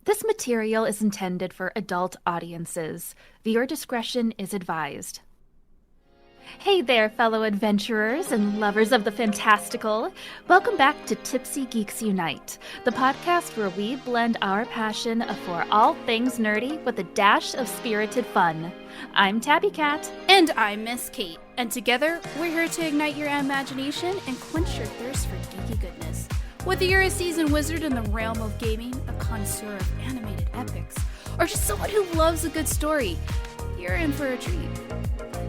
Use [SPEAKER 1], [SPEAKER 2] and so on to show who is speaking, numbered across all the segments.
[SPEAKER 1] This material is intended for adult audiences. Viewer discretion is advised. Hey there, fellow adventurers and lovers of the fantastical. Welcome back to Tipsy Geeks Unite, the podcast where we blend our passion for all things nerdy with a dash of spirited fun. I'm TabiiKat.
[SPEAKER 2] And I'm MissKate. And together, we're here to ignite your imagination and quench your thirst for geeky goodness. Whether you're a seasoned wizard in the realm of gaming, a connoisseur of animated epics, or just someone who loves a good story, you're in for a treat.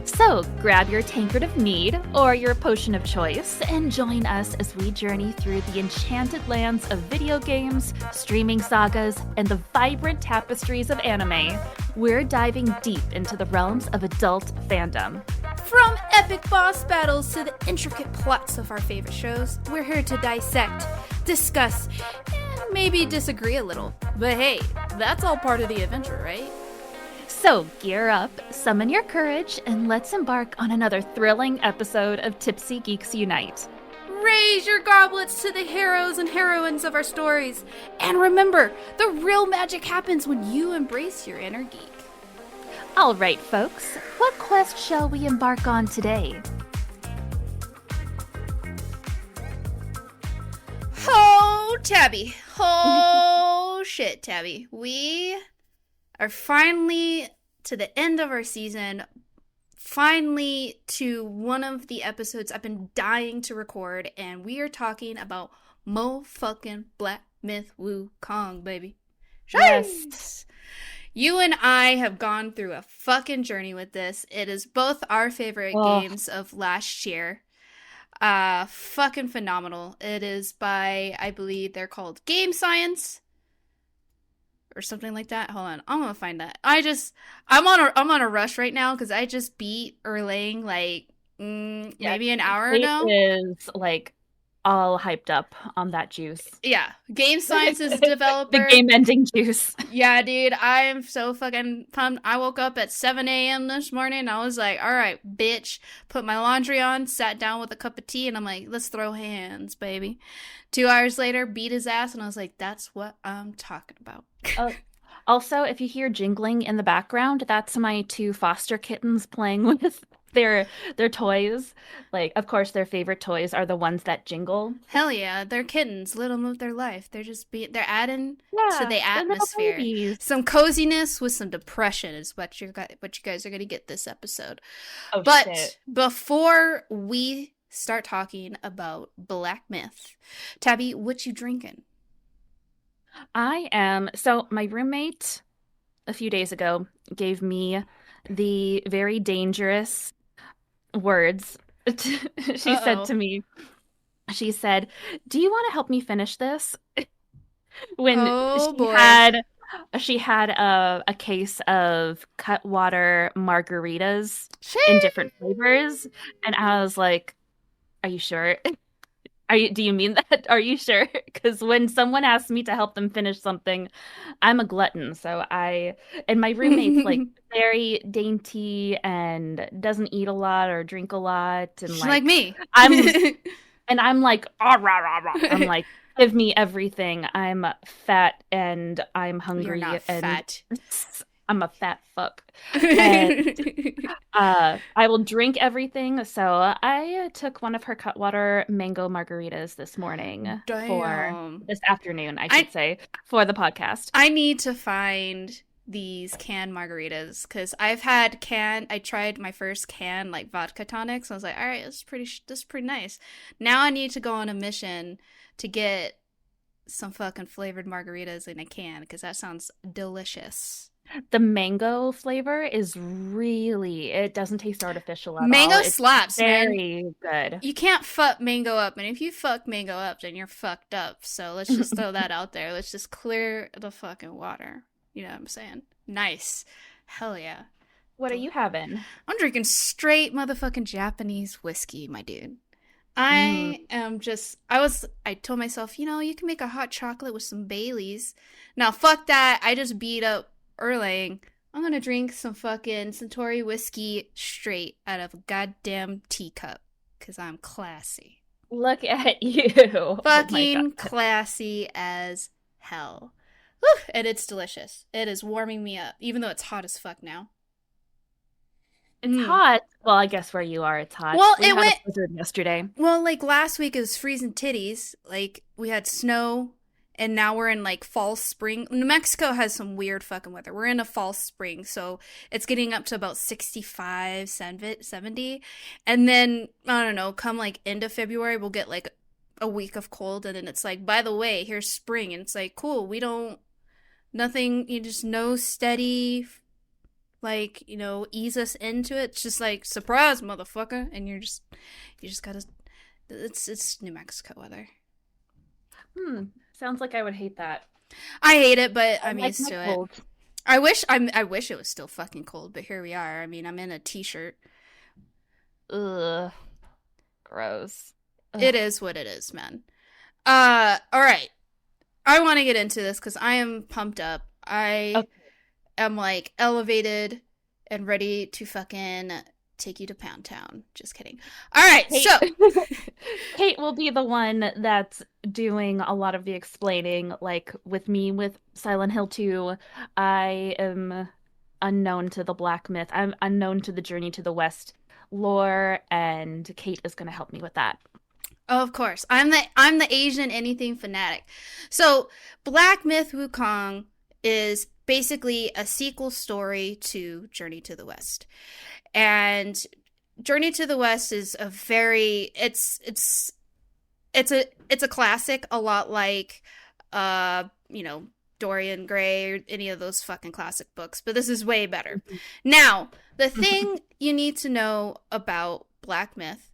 [SPEAKER 1] So grab your tankard of mead or your potion of choice and join us as we journey through the enchanted lands of video games, streaming sagas, and the vibrant tapestries of anime. We're diving deep into the realms of adult fandom.
[SPEAKER 2] From epic boss battles to the intricate plots of our favorite shows, we're here to dissect, discuss, and maybe disagree a little. But hey, that's all part of the adventure, right?
[SPEAKER 1] So gear up, summon your courage, and let's embark on another thrilling episode of Tipsy Geeks Unite.
[SPEAKER 2] Raise your goblets to the heroes and heroines of our stories. And remember, the real magic happens when you embrace your inner geek.
[SPEAKER 1] All right, folks, what quest shall we embark on today?
[SPEAKER 2] Oh, Tabby. Oh, shit, Tabby. We are finally to the end of our season, finally to one of the episodes I've been dying to record, and we are talking about Mo fucking Black Myth Wukong, baby.
[SPEAKER 1] Yes.
[SPEAKER 2] You and I have gone through a fucking journey with this. It is both our favorite games of last year. Fucking phenomenal. It is by, I believe they're called Game Science or something like that. Hold on, I'm gonna find that. I'm on a rush right now because I just beat Erlang like maybe an hour ago.
[SPEAKER 1] Is like all hyped up on that juice.
[SPEAKER 2] Yeah, Game Science is a developer.
[SPEAKER 1] The game-ending juice.
[SPEAKER 2] Yeah, dude, I am so fucking pumped. I woke up at 7 a.m. this morning. I was like, all right, bitch. Put my laundry on, sat down with a cup of tea, and I'm like, let's throw hands, baby. 2 hours later, beat his ass, and I was like, that's what I'm talking about.
[SPEAKER 1] Also, if you hear jingling in the background, that's my two foster kittens playing with their toys. Like, of course, their favorite toys are the ones that jingle.
[SPEAKER 2] Hell yeah, they're kittens. Let them live their life. They're adding to the
[SPEAKER 1] they're
[SPEAKER 2] atmosphere.
[SPEAKER 1] little babies.
[SPEAKER 2] Some coziness with some depression is what you guys are gonna get this episode.
[SPEAKER 1] Oh,
[SPEAKER 2] but
[SPEAKER 1] shit.
[SPEAKER 2] before we start talking about Black Myth, Tabby, what you drinking?
[SPEAKER 1] So my roommate a few days ago gave me the very dangerous words. She said to me, she said, "Do you want to help me finish this?" When she had a case of Cutwater margaritas in different flavors, and I was like, "Are you sure? Do you mean that? Are you sure?" Because when someone asks me to help them finish something, I'm a glutton. And my roommate's like very dainty and doesn't eat a lot or drink a lot, and
[SPEAKER 2] She's like me.
[SPEAKER 1] I'm like, ah, rah, rah, rah. I'm like, give me everything. I'm fat and I'm hungry.
[SPEAKER 2] You're not
[SPEAKER 1] and
[SPEAKER 2] fat.
[SPEAKER 1] I'm a fat fuck. And I will drink everything. So I took one of her Cutwater mango margaritas this morning. For this afternoon, I should say, for the podcast.
[SPEAKER 2] I need to find these canned margaritas because I tried my first can like vodka tonics. I was like, all right, this is pretty nice. Now I need to go on a mission to get some fucking flavored margaritas in a can because that sounds delicious.
[SPEAKER 1] The mango flavor is it doesn't taste artificial at all.
[SPEAKER 2] Mango slaps,
[SPEAKER 1] very
[SPEAKER 2] man.
[SPEAKER 1] good.
[SPEAKER 2] You can't fuck mango up, and if you fuck mango up, then you're fucked up. So let's just throw that out there. Let's just clear the fucking water. You know what I'm saying? Nice. Hell yeah.
[SPEAKER 1] What are you having?
[SPEAKER 2] I'm drinking straight motherfucking Japanese whiskey, my dude. I told myself, you can make a hot chocolate with some Baileys. Now, fuck that. I just beat up Erlang. I'm gonna drink some fucking Centauri whiskey straight out of a goddamn teacup because I'm classy.
[SPEAKER 1] Look at you.
[SPEAKER 2] Fucking classy as hell. Whew, and it's delicious. It is warming me up, even though it's hot as fuck now.
[SPEAKER 1] It's
[SPEAKER 2] Mm.
[SPEAKER 1] hot. Well, I guess where you are, it's hot.
[SPEAKER 2] Well,
[SPEAKER 1] We
[SPEAKER 2] it
[SPEAKER 1] had a
[SPEAKER 2] went
[SPEAKER 1] blizzard yesterday.
[SPEAKER 2] well. Like last week, it was freezing titties. Like we had snow, and now we're in like fall spring. New Mexico has some weird fucking weather. We're in a fall spring, so it's getting up to about 65, 70. And then I don't know, come like end of February, we'll get like a week of cold, and then it's like, by the way, here's spring, and it's like, cool. We don't nothing. You just no steady, like, ease us into it. It's just like, surprise, motherfucker, and you just gotta. It's New Mexico weather.
[SPEAKER 1] Sounds like I would hate that.
[SPEAKER 2] I hate it, but
[SPEAKER 1] I
[SPEAKER 2] I'm
[SPEAKER 1] like
[SPEAKER 2] used
[SPEAKER 1] my
[SPEAKER 2] to it.
[SPEAKER 1] cold.
[SPEAKER 2] I wish it was still fucking cold, but here we are. I mean, I'm in a t-shirt.
[SPEAKER 1] Ugh, gross.
[SPEAKER 2] It
[SPEAKER 1] Ugh.
[SPEAKER 2] is what it is, man. All right. I want to get into this because I am pumped up. I
[SPEAKER 1] Okay.
[SPEAKER 2] am like elevated and ready to fucking take you to Pound Town. Just kidding. All right,
[SPEAKER 1] Kate.
[SPEAKER 2] so
[SPEAKER 1] Kate will be the one that's doing a lot of the explaining. Like with me with Silent Hill 2, I am unknown to the Black Myth. I'm unknown to the Journey to the West lore, and Kate is going to help me with that.
[SPEAKER 2] of course, I'm the Asian anything fanatic. So Black Myth Wukong is basically a sequel story to Journey to the West, and Journey to the West is a very it's a classic, a lot like uh you know Dorian Gray or any of those fucking classic books, but this is way better. Now, the thing you need to know about Black Myth.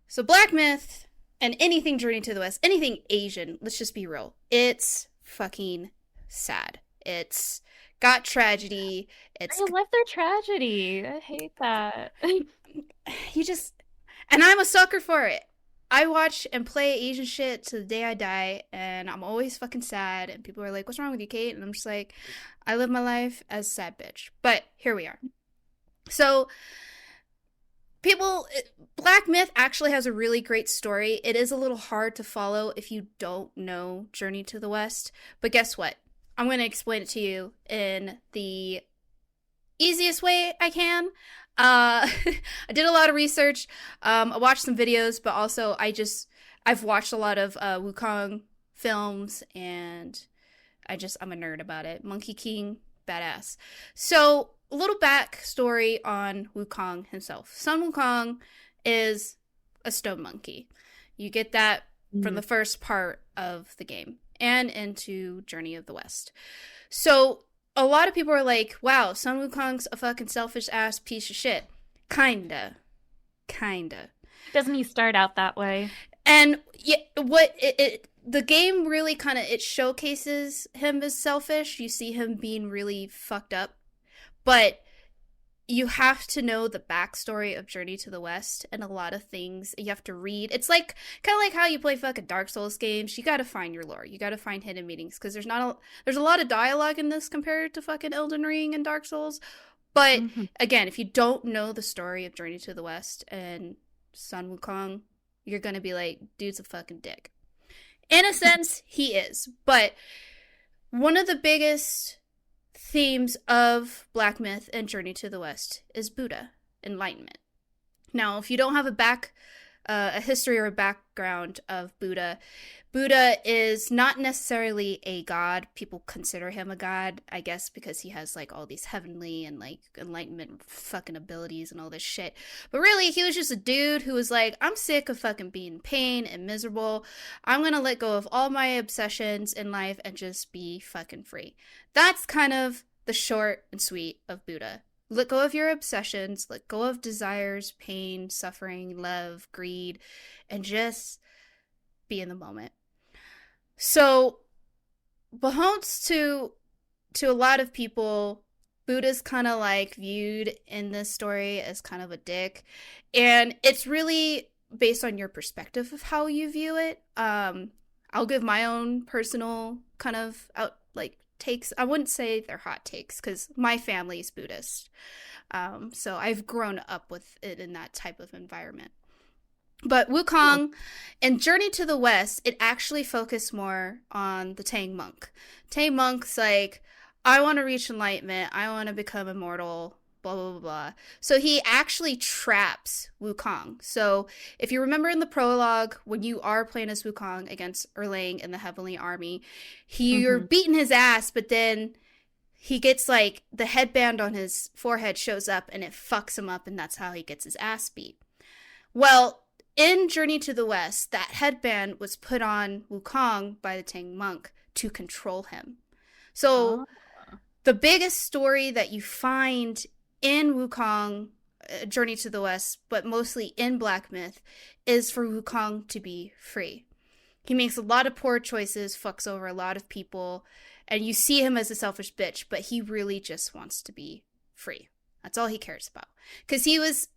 [SPEAKER 2] So Black Myth and anything Journey to the West, anything Asian, let's just be real. It's fucking sad. It's got tragedy. It's
[SPEAKER 1] I love their tragedy. I hate that.
[SPEAKER 2] you just and I'm a sucker for it. I watch and play Asian shit to the day I die, and I'm always fucking sad. And people are like, "What's wrong with you, Kate?" And I'm just like, "I live my life as a sad bitch." But here we are. So, people, Black Myth actually has a really great story. It is a little hard to follow if you don't know Journey to the West. But guess what? I'm going to explain it to you in the easiest way I can. I did a lot of research. I watched some videos, but also I've watched a lot of Wukong films, and I'm a nerd about it. Monkey King, badass. So a little backstory on Wukong himself. Sun Wukong is a stone monkey. You get that from the first part of the game and into Journey of the West. So a lot of people are like, wow, Sun Wukong's a fucking selfish ass piece of shit. Kinda.
[SPEAKER 1] Doesn't he start out that way?
[SPEAKER 2] And yeah, the game really kind of, it showcases him as selfish. You see him being really fucked up. But you have to know the backstory of Journey to the West, and a lot of things you have to read. It's like kind of like how you play fucking Dark Souls games. You got to find your lore. You got to find hidden meanings because there's a lot of dialogue in this compared to fucking Elden Ring and Dark Souls. But again, if you don't know the story of Journey to the West and Sun Wukong, you're gonna be like, dude's a fucking dick. In a sense, he is. But one of the biggest themes of Black Myth and Journey to the West is Buddha, enlightenment. Now, if you don't have a history or a background of Buddha, Buddha is not necessarily a god. People consider him a god, I guess, because he has like all these heavenly and like enlightenment fucking abilities and all this shit. But really, he was just a dude who was like, I'm sick of fucking being in pain and miserable. I'm gonna let go of all my obsessions in life and just be fucking free. That's kind of the short and sweet of Buddha. Let go of your obsessions, let go of desires, pain, suffering, love, greed, and just be in the moment. So, behonest to a lot of people, Buddha's kind of like viewed in this story as kind of a dick, and it's really based on your perspective of how you view it. I'll give my own personal kind of takes. I wouldn't say they're hot takes because my family is Buddhist, so I've grown up with it in that type of environment. But
[SPEAKER 1] Oh.
[SPEAKER 2] Wukong and Journey to the West, it actually focused more on the Tang Monk. Tang Monk's like, I want to reach enlightenment. I want to become immortal. Blah, blah, blah, blah. So he actually traps Wukong. So if you remember in the prologue, when you are playing as Wukong against Erlang in the Heavenly Army, you're
[SPEAKER 1] Mm-hmm.
[SPEAKER 2] beating his ass, but then he gets like the headband on his forehead shows up and it fucks him up, and that's how he gets his ass beat. Well, in Journey to the West, that headband was put on Wukong by the Tang monk to control him. So
[SPEAKER 1] Oh.
[SPEAKER 2] the biggest story that you find in Wukong, Journey to the West, but mostly in Black Myth, is for Wukong to be free. He makes a lot of poor choices, fucks over a lot of people, and you see him as a selfish bitch, but he really just wants to be free. That's all he cares about. Because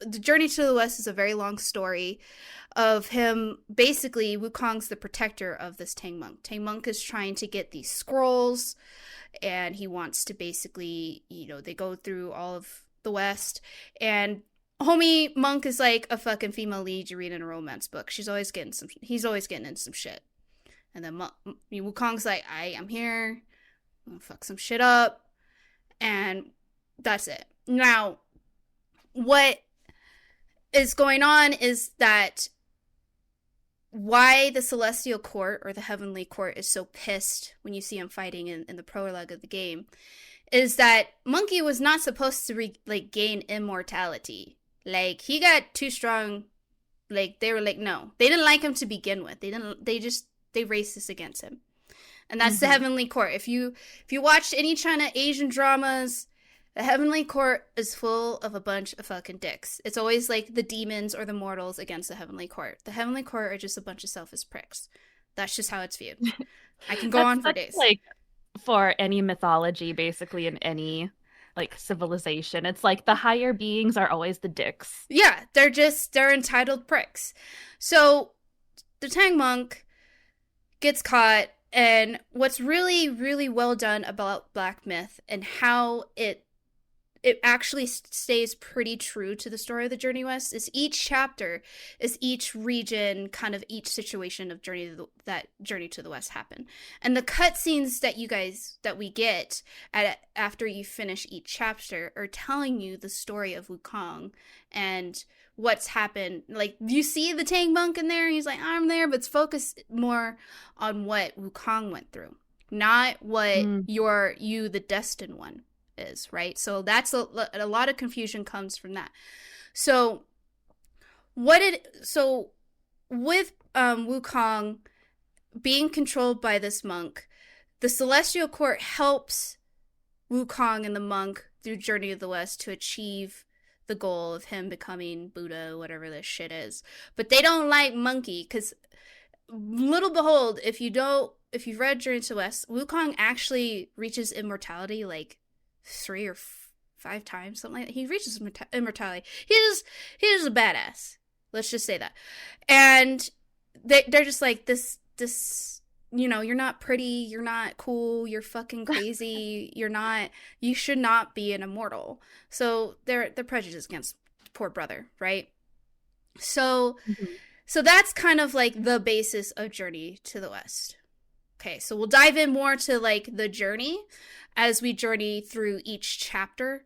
[SPEAKER 2] the Journey to the West is a very long story of him, basically, Wukong's the protector of this Tang monk. Tang monk is trying to get these scrolls, and he wants to basically, they go through all of the West, and homie monk is like a fucking female lead you read in a romance book. He's always getting in some shit. And then Wukong's like, I'm here, I'm gonna fuck some shit up, and that's it. Now, what is going on is that why the Celestial Court or the Heavenly Court is so pissed when you see him fighting in the prologue of the game is that Monkey was not supposed to gain immortality. Like, he got too strong. Like, they were like, no. They didn't like him to begin with. They racist against him. And that's the Heavenly Court. If you watched any China Asian dramas, the Heavenly Court is full of a bunch of fucking dicks. It's always like the demons or the mortals against the Heavenly Court. The Heavenly Court are just a bunch of selfish pricks. That's just how it's viewed. I can go on for days.
[SPEAKER 1] Like for any mythology, basically in any like civilization, it's like the higher beings are always the dicks.
[SPEAKER 2] Yeah, they're entitled pricks. So the Tang monk gets caught, and what's really, really well done about Black Myth and how it actually stays pretty true to the story of the Journey West is each chapter is each region, kind of each situation of that Journey to the West happen. And the cutscenes that we get after you finish each chapter are telling you the story of Wukong and what's happened. Like, you see the Tang monk in there, he's like, I'm there, but it's focused more on what Wukong went through, not what you the destined one is, right? So that's a lot of confusion comes from that. So with Wukong being controlled by this monk, the Celestial Court helps Wukong and the monk through Journey of the West to achieve the goal of him becoming Buddha, whatever this shit is. But they don't like Monkey, because little behold, if you've read Journey to the West, Wukong actually reaches immortality like 3 or 5 times, something like that. He reaches immortality. He's a badass. Let's just say that. And they're just like, this, you're not pretty, you're not cool, you're fucking crazy, you should not be an immortal. So they're prejudiced against poor brother, right? So that's kind of like the basis of Journey to the West. Okay, so we'll dive in more to like the journey as we journey through each chapter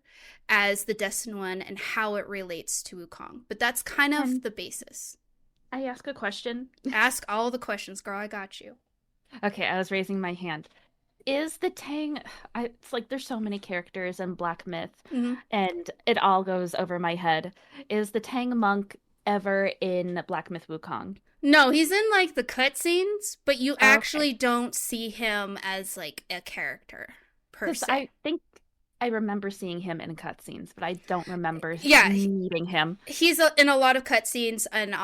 [SPEAKER 2] as the Destined One and how it relates to Wukong. But that's kind of the basis.
[SPEAKER 1] I ask a question?
[SPEAKER 2] Ask all the questions, girl. I got you.
[SPEAKER 1] Okay, I was raising my hand. Is the Tang... it's like there's so many characters in Black Myth, and it all goes over my head. Is the Tang monk ever in Black Myth Wukong?
[SPEAKER 2] No, he's in like the cutscenes, but you actually don't see him as like a character per se.
[SPEAKER 1] I think I remember seeing him in cutscenes, but I don't remember meeting him.
[SPEAKER 2] He's in a lot of cutscenes, and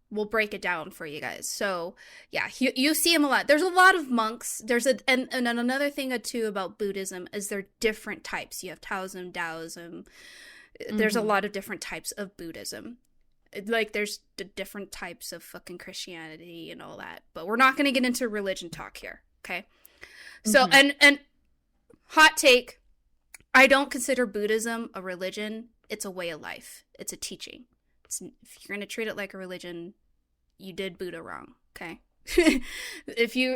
[SPEAKER 2] we'll break it down for you guys. So yeah, you see him a lot. There's a lot of monks. And another thing too about Buddhism is there are different types. You have Taoism, Taoism. There's a lot of different types of Buddhism. Like, there's different types of fucking Christianity and all that. But we're not going to get into religion talk here, okay? So, and hot take, I don't consider Buddhism a religion. It's a way of life. It's a teaching. If you're going to treat it like a religion, you did Buddha wrong, okay?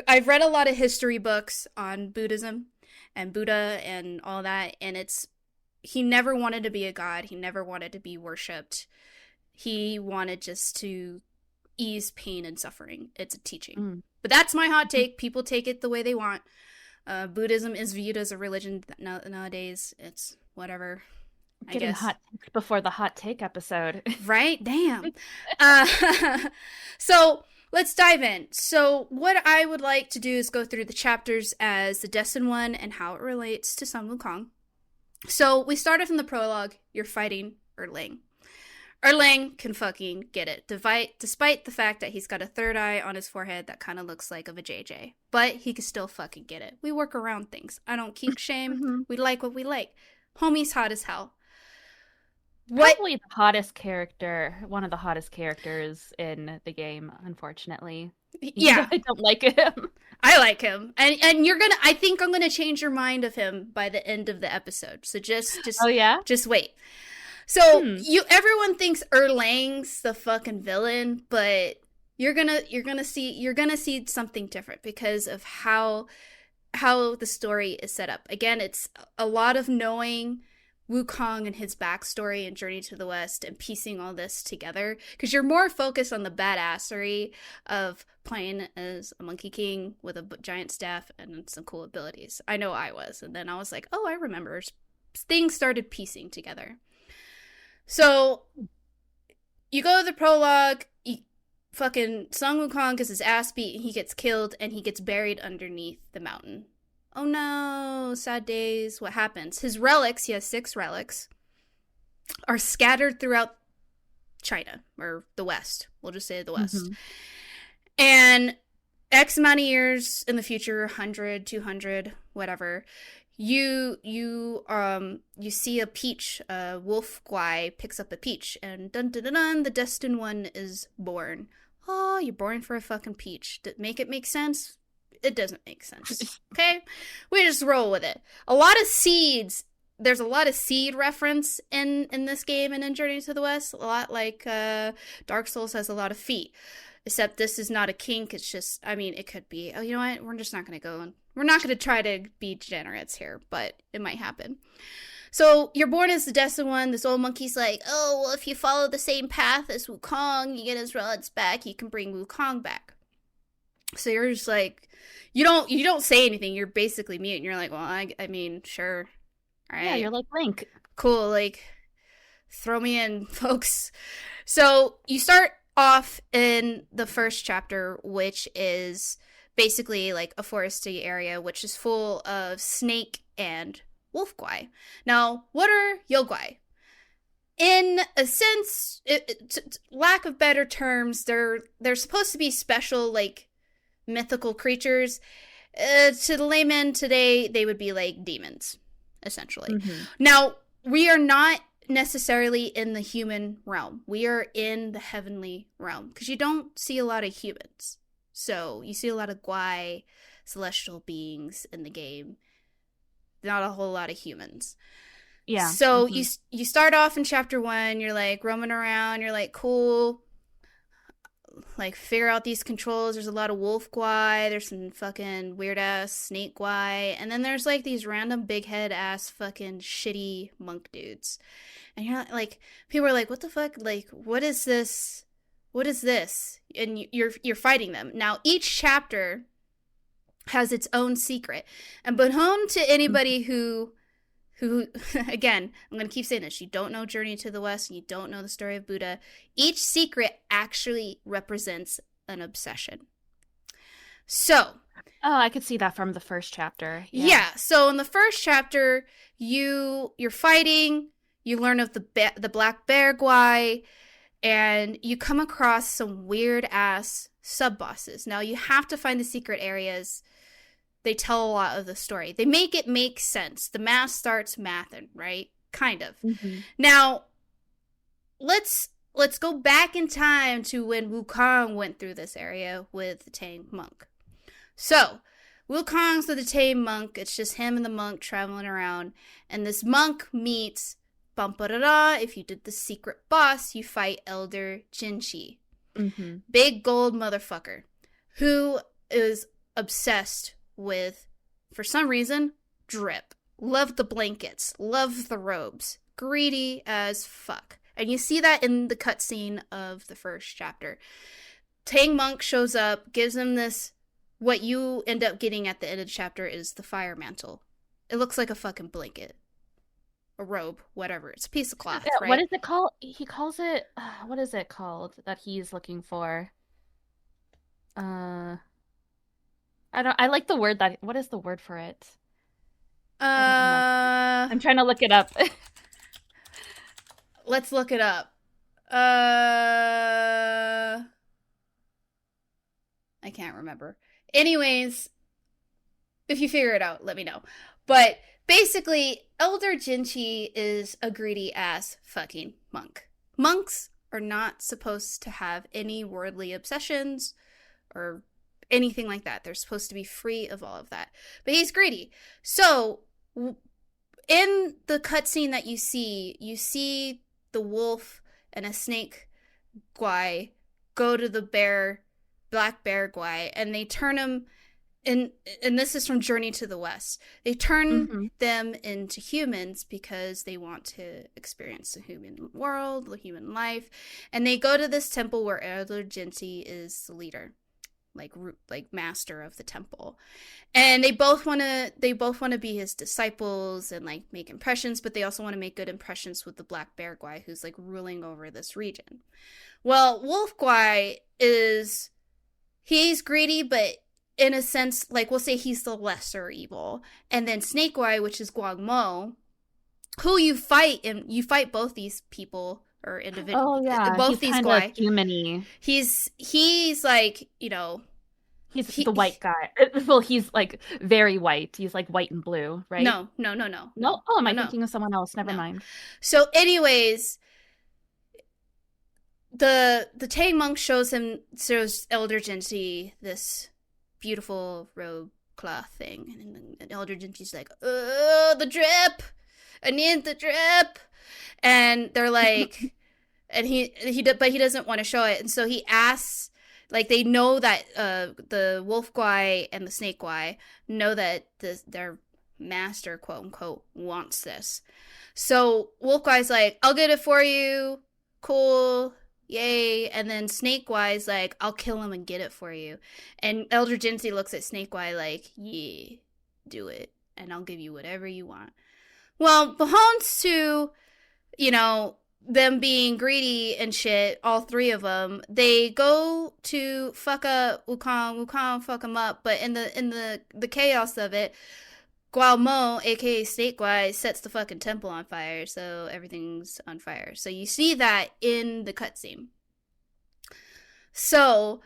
[SPEAKER 2] I've read a lot of history books on Buddhism and Buddha and all that, and he never wanted to be a god. He never wanted to be worshipped. He wanted just to ease pain and suffering. It's a teaching. But that's my hot take. People take it the way they want. Buddhism is viewed as a religion nowadays. It's whatever.
[SPEAKER 1] Getting hot before the hot take episode.
[SPEAKER 2] Right? Damn. So let's dive in. So what I would like to do is go through the chapters as the Destined One and how it relates to Sun Wukong. So we started from the prologue. You're fighting Erlang. Erlang can fucking get it, despite the fact that he's got a third eye on his forehead that kind of looks like of a JJ. But he can still fucking get it. We work around things. I don't keep shame. We like what we like. Homie's hot as hell.
[SPEAKER 1] Probably the hottest character, one of the hottest characters in the game, unfortunately.
[SPEAKER 2] Yeah.
[SPEAKER 1] I don't like him.
[SPEAKER 2] I like him. And I think I'm gonna change your mind of him by the end of the episode. So just
[SPEAKER 1] oh yeah?
[SPEAKER 2] Just wait. So everyone thinks Erlang's the fucking villain, but you're gonna see something different because of how the story is set up. Again, it's a lot of knowing Wukong and his backstory and Journey to the West and piecing all this together, because you're more focused on the badassery of playing as a Monkey King with a giant staff and some cool abilities. I know I was, and then I was like, oh, I remember. Things started piecing together. So you go to the prologue. Fucking Sun Wukong gets his ass beat and he gets killed and he gets buried underneath the mountain. Oh no, sad days. What happens? His relics, he has 6 relics, are scattered throughout China, or the West. We'll just say the West. And X amount of years in the future, 100, 200, whatever, you see a peach. Wolf Guai picks up a peach, and dun dun dun dun, the Destined One is born. Oh, you're born for a fucking peach. Make it make sense? It doesn't make sense. Okay? We just roll with it. A lot of seeds. There's a lot of seed reference in this game and in Journey to the West. A lot like Dark Souls has a lot of feet. Except this is not a kink. It's just, I mean, it could be. Oh, you know what? We're just not going to go. We're not going to try to be degenerates here, but it might happen. So you're born as the Destined One. This old monkey's like, oh, well, if you follow the same path as Wukong, you get his relics back. You can bring Wukong back. So you're just like, you don't say anything. You're basically mute. And you're like, well, I mean, sure. All right.
[SPEAKER 1] Yeah, you're like Link.
[SPEAKER 2] Cool. Like, throw me in, folks. So you start off in the first chapter, which is basically like a foresty area, which is full of snake and wolf guai. Now, what are Yoguai? In a sense, lack of better terms, they're supposed to be special, like, mythical creatures. To the layman today, they would be like demons, essentially. Now, we are not necessarily in the human realm. We are in the heavenly realm, because you don't see a lot of humans. So you see a lot of guai, celestial beings in the game. Not a whole lot of humans.
[SPEAKER 1] Yeah.
[SPEAKER 2] So you start off in chapter 1, you're like roaming around, you're like, cool, like figure out these controls. There's a lot of wolf guai, there's some fucking weird ass snake guai, and then there's like these random big head ass fucking shitty monk dudes. And you're like, people are like, what the fuck? Like, what is this? What is this? And you're fighting them. Now, each chapter has its own secret. And but home to anybody who again, I'm going to keep saying this, you don't know Journey to the West, and you don't know the story of Buddha, each secret actually represents an obsession. So,
[SPEAKER 1] oh, I could see that from the first chapter.
[SPEAKER 2] Yeah, so in the first chapter, you're fighting, you learn of the black bear guai, and you come across some weird ass sub-bosses. Now, you have to find the secret areas. They tell a lot of the story. They make it make sense. The math starts mathing, right? Kind of. Now, let's go back in time to when Wukong went through this area with the Tang monk. So, Wukong's with the Tang monk. It's just him and the monk traveling around. And this monk meets, bum-ba-da-da, if you did the secret boss, you fight Elder Jinshi.
[SPEAKER 1] Mm-hmm.
[SPEAKER 2] Big gold motherfucker who is obsessed with, for some reason, drip. Love the blankets, love the robes, greedy as fuck. And you see that in the cutscene of the first chapter. Tang Monk shows up, gives him this. What you end up getting at the end of the chapter is the fire mantle. It looks like a fucking blanket, a robe, whatever. It's a piece of cloth,
[SPEAKER 1] Yeah, what
[SPEAKER 2] right?
[SPEAKER 1] is it called? He calls it, what is it called that he's looking for? Uh, I like the word that, what is the word for it? I don't remember.
[SPEAKER 2] Uh,
[SPEAKER 1] I'm trying to look it up.
[SPEAKER 2] let's look it up. Uh, I can't remember. Anyways, if you figure it out, let me know. But basically, Elder Jinchi is a greedy ass fucking monk. Monks are not supposed to have any worldly obsessions or anything like that. They're supposed to be free of all of that. But he's greedy. So, in the cutscene that you see the wolf and a snake guy go to the black bear guy, and they turn him and this is from Journey to the West. They turn
[SPEAKER 1] Hmm.
[SPEAKER 2] them into humans because they want to experience the human world, the human life, and they go to this temple where Elder Jinchi is the leader, like master of the temple, and they both want to be his disciples and like make impressions, but they also want to make good impressions with the black bear guy who's like ruling over this region. Well, Wolf guy he's greedy, but in a sense, like we'll say he's the lesser evil. And then Snake Eye, which is Guang Mo, who you fight, and you fight both these people or
[SPEAKER 1] Oh yeah,
[SPEAKER 2] both
[SPEAKER 1] he's
[SPEAKER 2] these
[SPEAKER 1] kind of
[SPEAKER 2] guy.
[SPEAKER 1] humany.
[SPEAKER 2] He's like,
[SPEAKER 1] He's the
[SPEAKER 2] he
[SPEAKER 1] white guy. Well, he's like very white. He's like white and blue, right?
[SPEAKER 2] no no no no
[SPEAKER 1] No?
[SPEAKER 2] no
[SPEAKER 1] Oh, am
[SPEAKER 2] no
[SPEAKER 1] I
[SPEAKER 2] no
[SPEAKER 1] thinking of someone else? Never
[SPEAKER 2] no.
[SPEAKER 1] mind.
[SPEAKER 2] So, anyways, the Tang monk shows Elder Jinchi this beautiful robe cloth thing, and Elder Jinchi's like, "Oh, the drip! I need the drip!" And they're like, and but he doesn't want to show it, and so he asks. Like they know that the wolf guy and the snake guy know that their master, quote unquote, wants this. So wolf guy's like, "I'll get it for you. Cool." Yay. And then Snake Eye's like, "I'll kill him and get it for you." And Elder Jinchi looks at Snake Eye like, "Yeah, do it. And I'll give you whatever you want." Well, beholds to, you know, them being greedy and shit, all three of them, they go to fuck up Wukong. Wukong fuck him up, but in the chaos of it, Guao Mo, aka Snake Guy, sets the fucking temple on fire, so everything's on fire. So you see that in the cutscene. So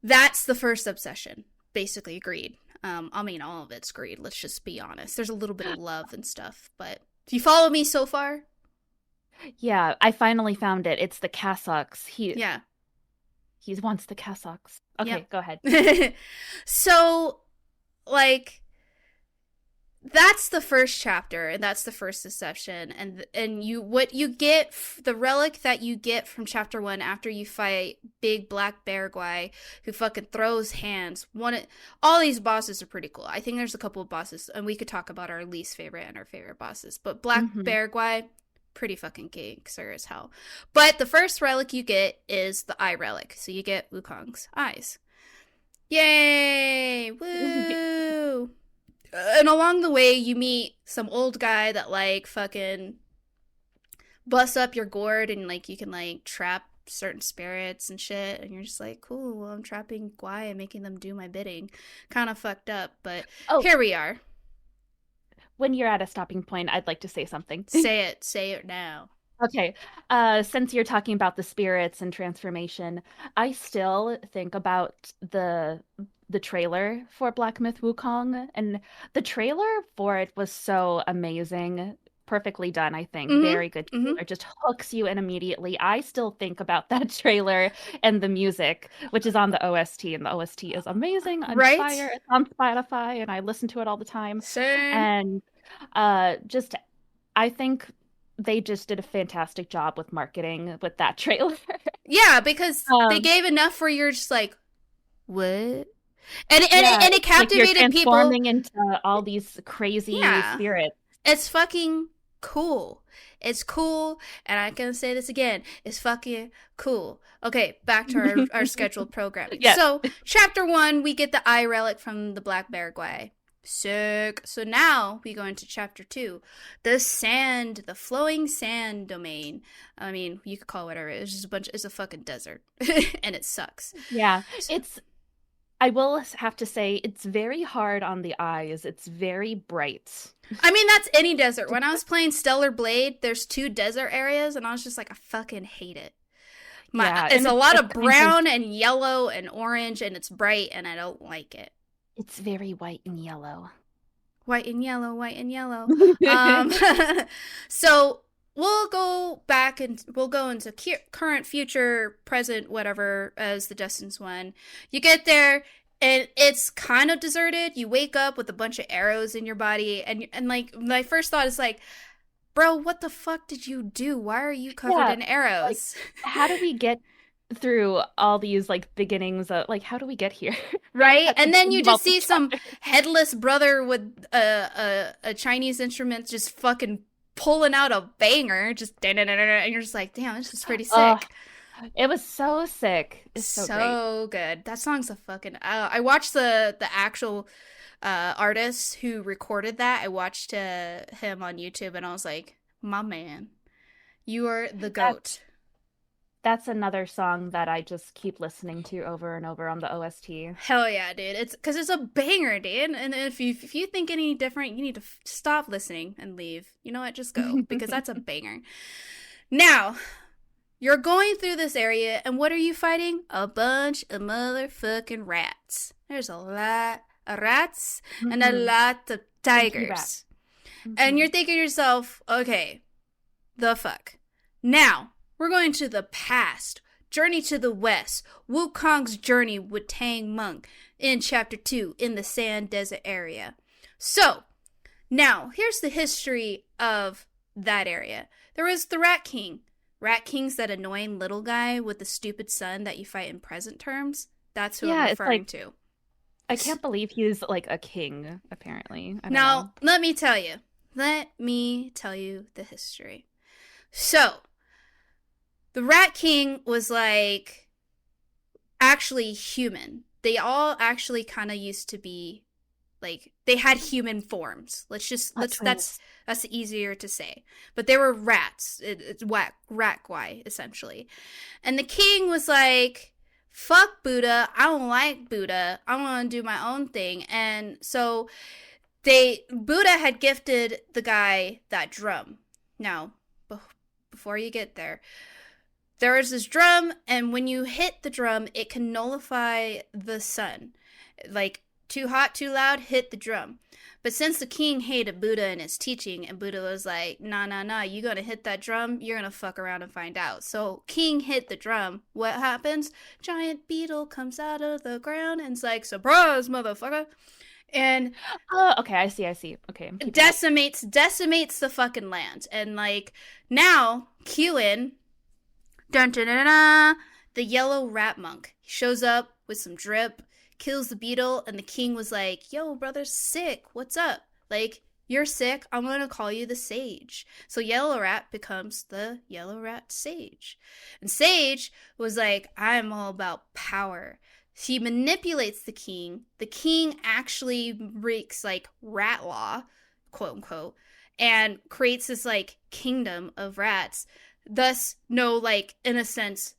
[SPEAKER 2] that's the first obsession. Basically, greed. I mean, all of it's greed. Let's just be honest. There's a little bit of love and stuff, but do you follow me so far?
[SPEAKER 1] Yeah, I finally found it. It's the cassocks.
[SPEAKER 2] Yeah.
[SPEAKER 1] He wants the cassocks. Okay, go ahead.
[SPEAKER 2] Yep. So, like, that's the first chapter, and that's the first deception, and what you get, the relic that you get from chapter 1 after you fight big black bear guy who fucking throws hands. All these bosses are pretty cool. I think there's a couple of bosses, and we could talk about our least favorite and our favorite bosses, but black
[SPEAKER 1] Hmm.
[SPEAKER 2] bear guy, pretty fucking gangster as hell. But the first relic you get is the eye relic, so you get Wukong's eyes. Yay! Woo! And along the way, you meet some old guy that like fucking busts up your gourd, and like you can like trap certain spirits and shit, and you're just like, cool, well, I'm trapping Guai and making them do my bidding. Kind of fucked up, but
[SPEAKER 1] Oh,
[SPEAKER 2] here we are.
[SPEAKER 1] when you're at a stopping point, I'd like to say something.
[SPEAKER 2] Say it now.
[SPEAKER 1] Okay. Since you're talking about the spirits and transformation, I still think about the trailer for Black Myth Wukong, and the trailer for it was so amazing. Perfectly done, I think.
[SPEAKER 2] Mm-hmm.
[SPEAKER 1] Very good
[SPEAKER 2] Mm-hmm.
[SPEAKER 1] trailer. Just hooks you in immediately. I still think about that trailer and the music, which is on the OST, and the OST is amazing. On
[SPEAKER 2] Right?
[SPEAKER 1] fire. It's on Spotify, and I listen to it all the time.
[SPEAKER 2] Same.
[SPEAKER 1] And just I think they just did a fantastic job with marketing with that trailer.
[SPEAKER 2] Yeah, because they
[SPEAKER 1] Um,
[SPEAKER 2] gave enough where you're just like, what? And it
[SPEAKER 1] like you're
[SPEAKER 2] captivated people.
[SPEAKER 1] transforming into all these crazy
[SPEAKER 2] Yeah.
[SPEAKER 1] spirits.
[SPEAKER 2] It's fucking cool. It's cool, and I can say this again. It's fucking cool. Okay, back to our scheduled programming.
[SPEAKER 1] Yes.
[SPEAKER 2] So, chapter 1, we get the eye relic from the Black Bear Guy. Sick. So now we go into chapter 2, the flowing sand domain. I mean, you could call it whatever. It's just it's a fucking desert, and it sucks.
[SPEAKER 1] Yeah. I will have to say, it's very hard on the eyes. It's very bright.
[SPEAKER 2] I mean, that's any desert. When I was playing Stellar Blade, there's 2 desert areas, and I was just like, I fucking hate it. It's a lot of brown and yellow and orange, and it's bright, and I don't like it.
[SPEAKER 1] It's very white and yellow.
[SPEAKER 2] White and yellow, white and yellow. So we'll go back and we'll go into current, future, present, whatever, as the Distance one. You get there, and it's kind of deserted. You wake up with a bunch of arrows in your body, and like my first thought is like, bro, what the fuck did you do? Why are you covered in arrows?
[SPEAKER 1] Like, how do we get through all these like beginnings of like how do we get here?
[SPEAKER 2] Right? And then you just see some headless brother with a Chinese instrument just fucking pulling out a banger, just and you're just like, damn, this is pretty sick.
[SPEAKER 1] It was so sick. It's
[SPEAKER 2] so good. That song's a fucking. I watched the actual artist who recorded that. I watched him on YouTube, and I was like, my man, you are the goat.
[SPEAKER 1] That's another song that I just keep listening to over and over on the OST.
[SPEAKER 2] Hell yeah, dude! It's because it's a banger, dude. And if you think any different, you need to stop listening and leave. You know what? Just go, because that's a banger. Now, you're going through this area, and what are you fighting? A bunch of motherfucking rats. There's a lot of rats and a lot of tigers. And you're thinking to yourself, okay, the fuck. Now, we're going to the past. Journey to the west. Wukong's journey with Tang Monk in chapter 2 in the sand desert area. So, now, here's the history of that area. There was the Rat King. Rat King's that annoying little guy with the stupid son that you fight in present terms. That's who I'm referring to.
[SPEAKER 1] I can't believe he's like a king, apparently.
[SPEAKER 2] Now, let me tell you. Let me tell you the history. So, the Rat King was like actually human. They all actually kind of used to be like they had human forms. That's easier to say. But they were rats. It's rat guy essentially. And the king was like, fuck Buddha. I don't like Buddha. I want to do my own thing. And so Buddha had gifted the guy that drum. Now, before you get there is this drum, and when you hit the drum, it can nullify the sun. Like, too hot, too loud, hit the drum. But since the king hated Buddha and his teaching, and Buddha was like, nah, you gonna hit that drum, you're gonna fuck around and find out. So king hit the drum. What happens? Giant beetle comes out of the ground and it's like, surprise, motherfucker. And
[SPEAKER 1] okay, I see. Okay.
[SPEAKER 2] Decimates the fucking land. And like, now, cue in. Dun, dun, dun, dun, dun, the yellow rat monk. He shows up with some drip, kills the beetle, and the king was like, yo, brother's sick. What's up? Like, you're sick. I'm going to call you the sage. So Yellow Rat becomes the Yellow Rat Sage. And Sage was like, I'm all about power. He manipulates the king. The king actually breaks, like, rat law, quote unquote, and creates this, like, kingdom of rats. Thus, no, like, in a sense,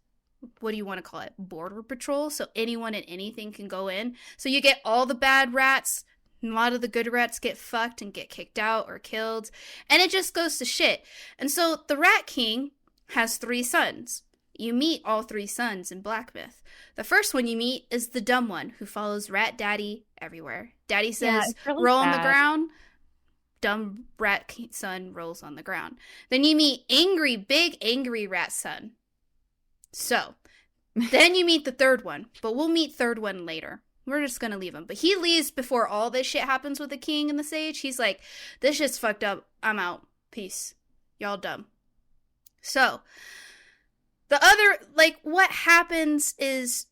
[SPEAKER 2] what do you want to call it? Border patrol? So anyone and anything can go in. So you get all the bad rats, and a lot of the good rats get fucked and get kicked out or killed. And it just goes to shit. And so the Rat King has 3 sons. You meet all 3 sons in Black Myth. The first one you meet is the dumb one who follows Rat Daddy everywhere. Daddy says, really roll on the ground. Dumb rat son rolls on the ground. Then you meet big angry rat son. So, then you meet the third one, but we'll meet third one later. We're just gonna leave him. But he leaves before all this shit happens with the king and the sage. He's like, this shit's fucked up. I'm out. Peace. Y'all dumb. So, the other, like, what happens is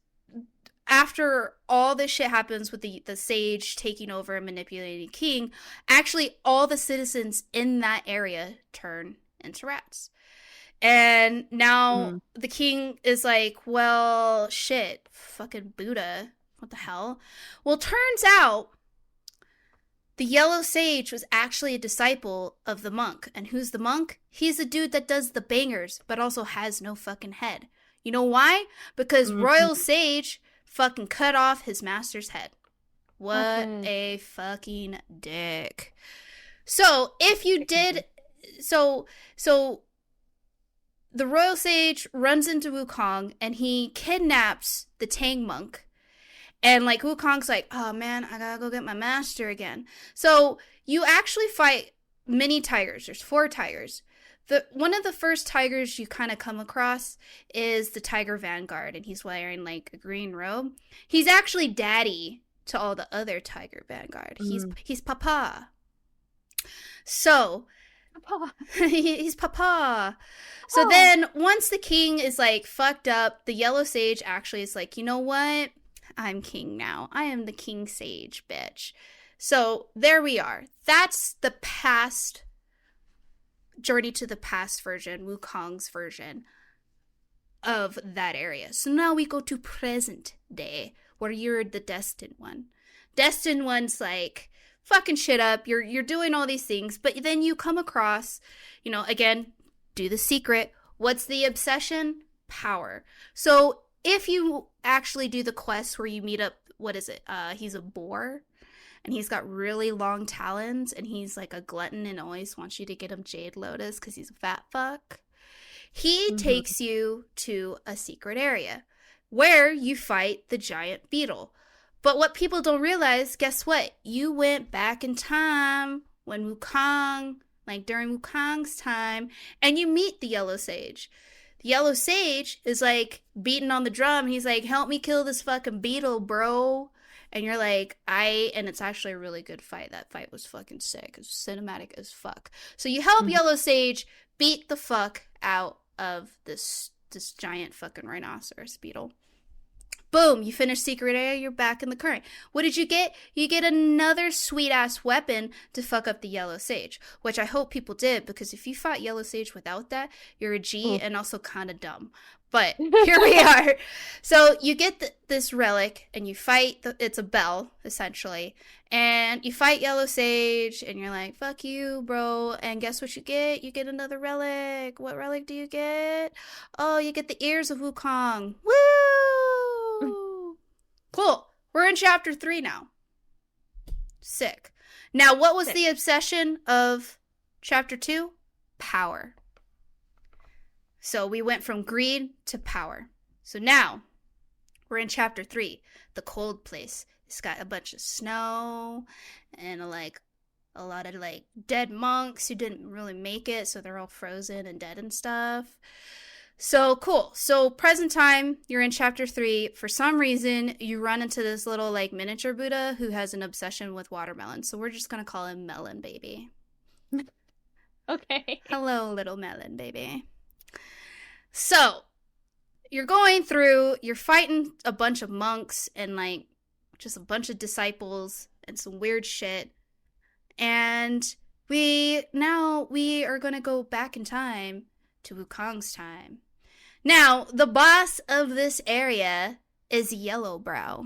[SPEAKER 2] after all this shit happens with the sage taking over and manipulating king, actually all the citizens in that area turn into rats. And now the king is like, well, shit, fucking Buddha, what the hell? Well, turns out the yellow sage was actually a disciple of the monk. And who's the monk? He's a dude that does the bangers, but also has no fucking head. You know why? Because royal sage fucking cut off his master's head. What a fucking dick. So, if you did... So the royal sage runs into Wukong, and he kidnaps the Tang monk. And, like, Wukong's like, oh, man, I gotta go get my master again. So, you actually fight many tigers. There's 4 tigers. One of the first tigers you kind of come across is the Tiger Vanguard, and he's wearing, like, a green robe. He's actually daddy to all the other Tiger Vanguard. He's papa. So, he's papa. So then, once the king is, like, fucked up, the yellow sage actually is like, you know what? I'm king now. I am the king sage, bitch. So, there we are. That's the past... Journey to the Past version, Wukong's version of that area. So now we go to present day, where you're the destined one. Destined one's like, fucking shit up, you're doing all these things, but then you come across, you know, again, do the secret. What's the obsession? Power. So if you actually do the quest where you meet up, what is it? He's a boar. And he's got really long talons, and he's like a glutton and always wants you to get him Jade Lotus because he's a fat fuck. He takes you to a secret area where you fight the giant beetle. But what people don't realize, guess what? You went back in time when Wukong, like during Wukong's time, and you meet the yellow sage. The yellow sage is like beating on the drum. He's like, help me kill this fucking beetle, bro. And you're like, and it's actually a really good fight. That fight was fucking sick. It was cinematic as fuck. So you help Yellow Sage beat the fuck out of this giant fucking rhinoceros beetle. Boom, you finish secret area, you're back in the current. What did you get? You get another sweet-ass weapon to fuck up the Yellow Sage, which I hope people did, because if you fought Yellow Sage without that, you're a G and also kind of dumb. But here we are. So you get this relic, and you fight, it's a bell, essentially, and you fight Yellow Sage, and you're like, fuck you, bro, and guess what you get? You get another relic. What relic do you get? Oh, you get the ears of Wukong. Woo! Cool. We're in chapter 3 now. Sick. Now, what was the obsession of chapter 2? Power. So we went from greed to power. So now we're in chapter 3, the cold place. It's got a bunch of snow and a lot of like dead monks who didn't really make it, so they're all frozen and dead and stuff. So cool. So present time, you're in chapter 3. For some reason, you run into this little like miniature Buddha who has an obsession with watermelon. So we're just gonna call him Melon Baby.
[SPEAKER 1] Okay.
[SPEAKER 2] Hello, little Melon Baby. So, you're going through, you're fighting a bunch of monks and, like, just a bunch of disciples and some weird shit. And we are going to go back in time to Wukong's time. Now, the boss of this area is Yellowbrow.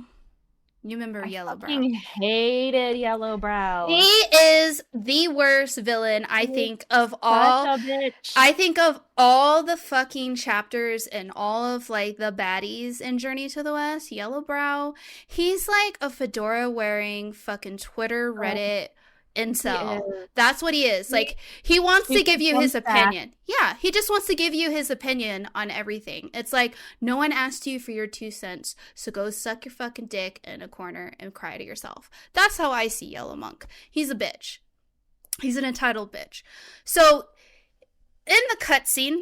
[SPEAKER 2] You remember Yellowbrow? I
[SPEAKER 1] fucking hated Yellowbrow.
[SPEAKER 2] He is the worst villain, I think, of all.
[SPEAKER 1] Such a bitch.
[SPEAKER 2] I think of all the fucking chapters and all of, like, the baddies in Journey to the West, Yellowbrow, he's like a fedora-wearing fucking Twitter, Reddit incel. That's what he is. Like, he wants to give you his opinion. Yeah, he just wants to give you his opinion on everything. It's like, no one asked you for your 2 cents, so go suck your fucking dick in a corner and cry to yourself. That's how I see Yellow Monk. He's a bitch. He's an entitled bitch. So, in the cutscene,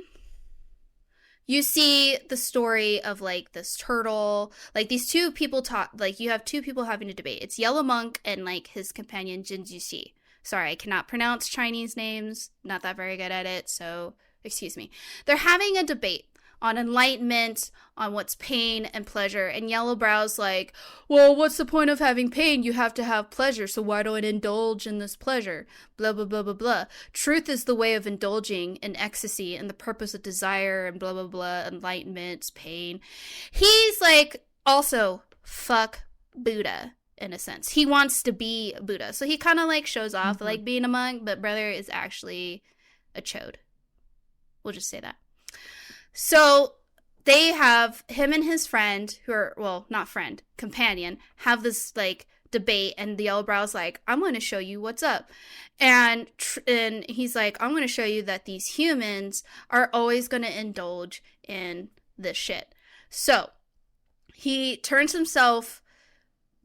[SPEAKER 2] you see the story of, like, this turtle. Like, these two people talk. Like, you have 2 people having a debate. It's Yellow Monk and, like, his companion, Jinju Si. Sorry, I cannot pronounce Chinese names. Not that very good at it, so excuse me. They're having a debate on enlightenment, on what's pain and pleasure. And Yellowbrow's like, well, what's the point of having pain? You have to have pleasure, so why don't I indulge in this pleasure? Blah, blah, blah, blah, blah. Truth is the way of indulging in ecstasy and the purpose of desire and blah, blah, blah, enlightenment, pain. He's like, also, fuck Buddha. In a sense, he wants to be Buddha, so he kind of like shows off like being a monk, but brother is actually a chode. We'll just say that. So they have him and his friend, who are, well, not friend, companion, have this like debate, and the Yellowbrow's like, I'm going to show you what's up, and he's like, I'm going to show you that these humans are always going to indulge in this shit. So he turns himself,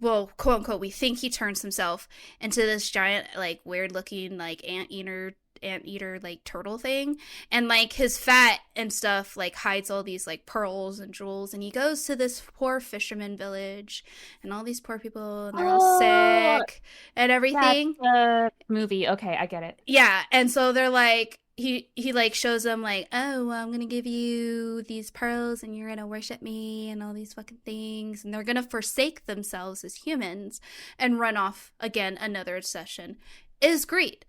[SPEAKER 2] well, quote unquote, we think he turns himself into this giant, like, weird looking, like, anteater, like, turtle thing. And, like, his fat and stuff, like, hides all these, like, pearls and jewels. And he goes to this poor fisherman village. And all these poor people, and they're all sick and everything.
[SPEAKER 1] That's the movie. Okay, I get it.
[SPEAKER 2] Yeah. And so they're like, he like shows them like, oh, well, I'm gonna give you these pearls and you're gonna worship me and all these fucking things, and they're gonna forsake themselves as humans and run off again. Another obsession is greed.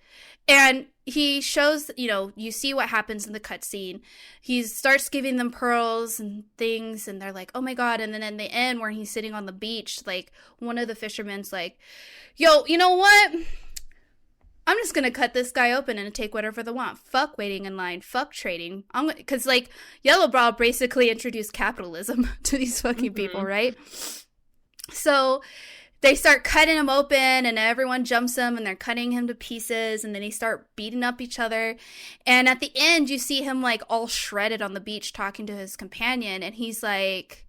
[SPEAKER 2] And he shows, you know, you see what happens in the cutscene. He starts giving them pearls and things, and they're like, oh my god. And then in the end, where he's sitting on the beach, like, one of the fishermen's like, yo, you know what, I'm just gonna cut this guy open and take whatever they want. Fuck waiting in line. Fuck trading. Because, like, Yellowbrow basically introduced capitalism to these fucking people, right? So they start cutting him open, and everyone jumps him, and they're cutting him to pieces, and then they start beating up each other. And at the end, you see him, like, all shredded on the beach talking to his companion, and he's like,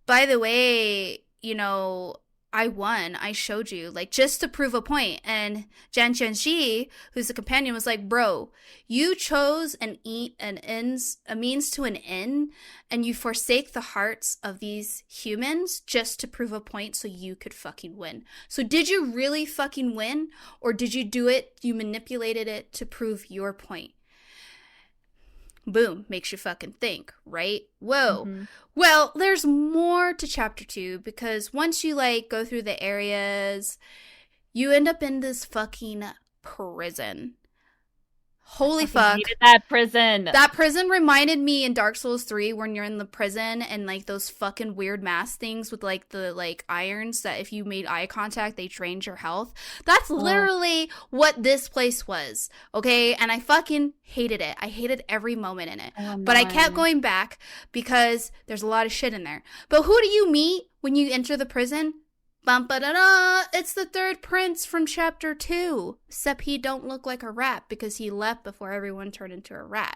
[SPEAKER 2] by the way, you know, I won. I showed you, like, just to prove a point. And Jan Qianxi, who's the companion, was like, bro, you chose a means to an end, and you forsake the hearts of these humans just to prove a point so you could fucking win. So did you really fucking win? Or did you do it, you manipulated it to prove your point? Boom, makes you fucking think, right? Whoa. Well, there's more to chapter 2, because once you, like, go through the areas, you end up in this fucking prison. Holy fuck.
[SPEAKER 1] Needed that prison.
[SPEAKER 2] That prison reminded me in Dark Souls 3 when you're in the prison and, like, those fucking weird mask things with, like, the, like, irons that if you made eye contact, they drained your health. That's literally what this place was, okay? And I fucking hated it. I hated every moment in it. But I kept going back because there's a lot of shit in there. But who do you meet when you enter the prison? Bum-ba-da-da! It's the third prince from chapter 2. Except he don't look like a rat because he left before everyone turned into a rat.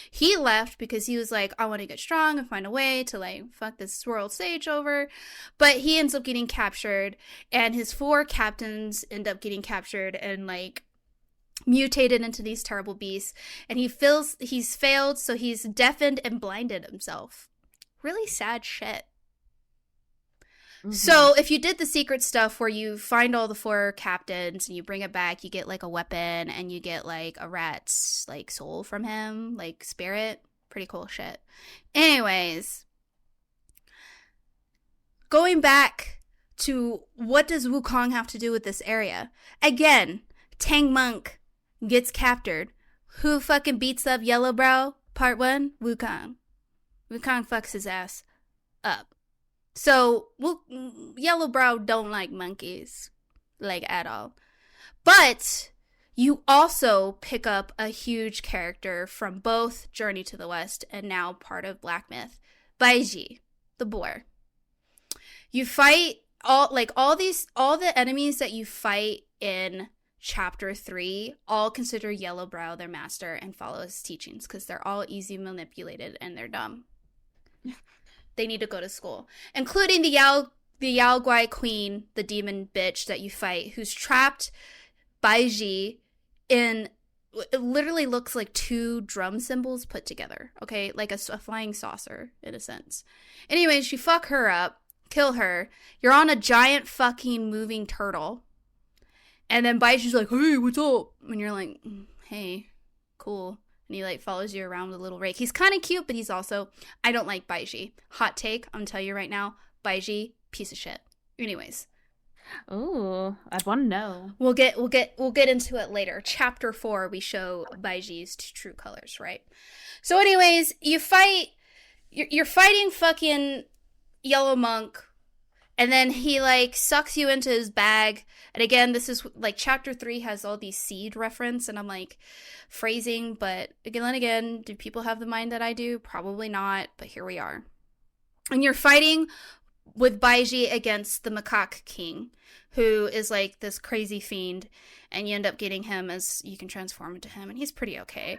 [SPEAKER 2] He left because he was like, I want to get strong and find a way to, like, fuck this world stage over. But he ends up getting captured, and his 4 captains end up getting captured and, like, mutated into these terrible beasts. And he's failed, so he's deafened and blinded himself. Really sad shit. So if you did the secret stuff where you find all the 4 captains and you bring it back, you get, like, a weapon and you get, like, a rat's, like, soul from him, like, spirit. Pretty cool shit. Anyways, going back to what does Wukong have to do with this area? Again, Tang Monk gets captured. Who fucking beats up Yellowbrow? Part 1, Wukong. Wukong fucks his ass up. So, Yellowbrow don't like monkeys, like, at all. But you also pick up a huge character from both Journey to the West and now part of Black Myth, Baiji, the boar. You fight all the enemies that you fight in chapter 3 all consider Yellowbrow their master and follow his teachings because they're all easy manipulated and they're dumb. They need to go to school, including the Yao Guai queen, the demon bitch that you fight, who's trapped Baiji in, it literally looks like 2 drum cymbals put together, okay? Like a flying saucer, in a sense. Anyways, you fuck her up, kill her, you're on a giant fucking moving turtle, and then Baiji's like, hey, what's up? And you're like, hey, cool. and he like follows you around with a little rake. He's kind of cute, but he's also, I don't like Baiji. Hot take, I'm gonna tell you right now, Baiji, piece of shit. Anyways.
[SPEAKER 1] Ooh, I'd want to know.
[SPEAKER 2] We'll get into it later. Chapter 4, we show Baiji's true colors, right? So anyways, you're fighting fucking Yellow Monk, and then he like sucks you into his bag. And again, this is like chapter 3 has all these seed reference, and I'm like phrasing, but again, do people have the mind that I do? Probably not, but here we are. And you're fighting with Baiji against the Macaque King, who is like this crazy fiend, and you end up getting him as you can transform into him, and he's pretty okay.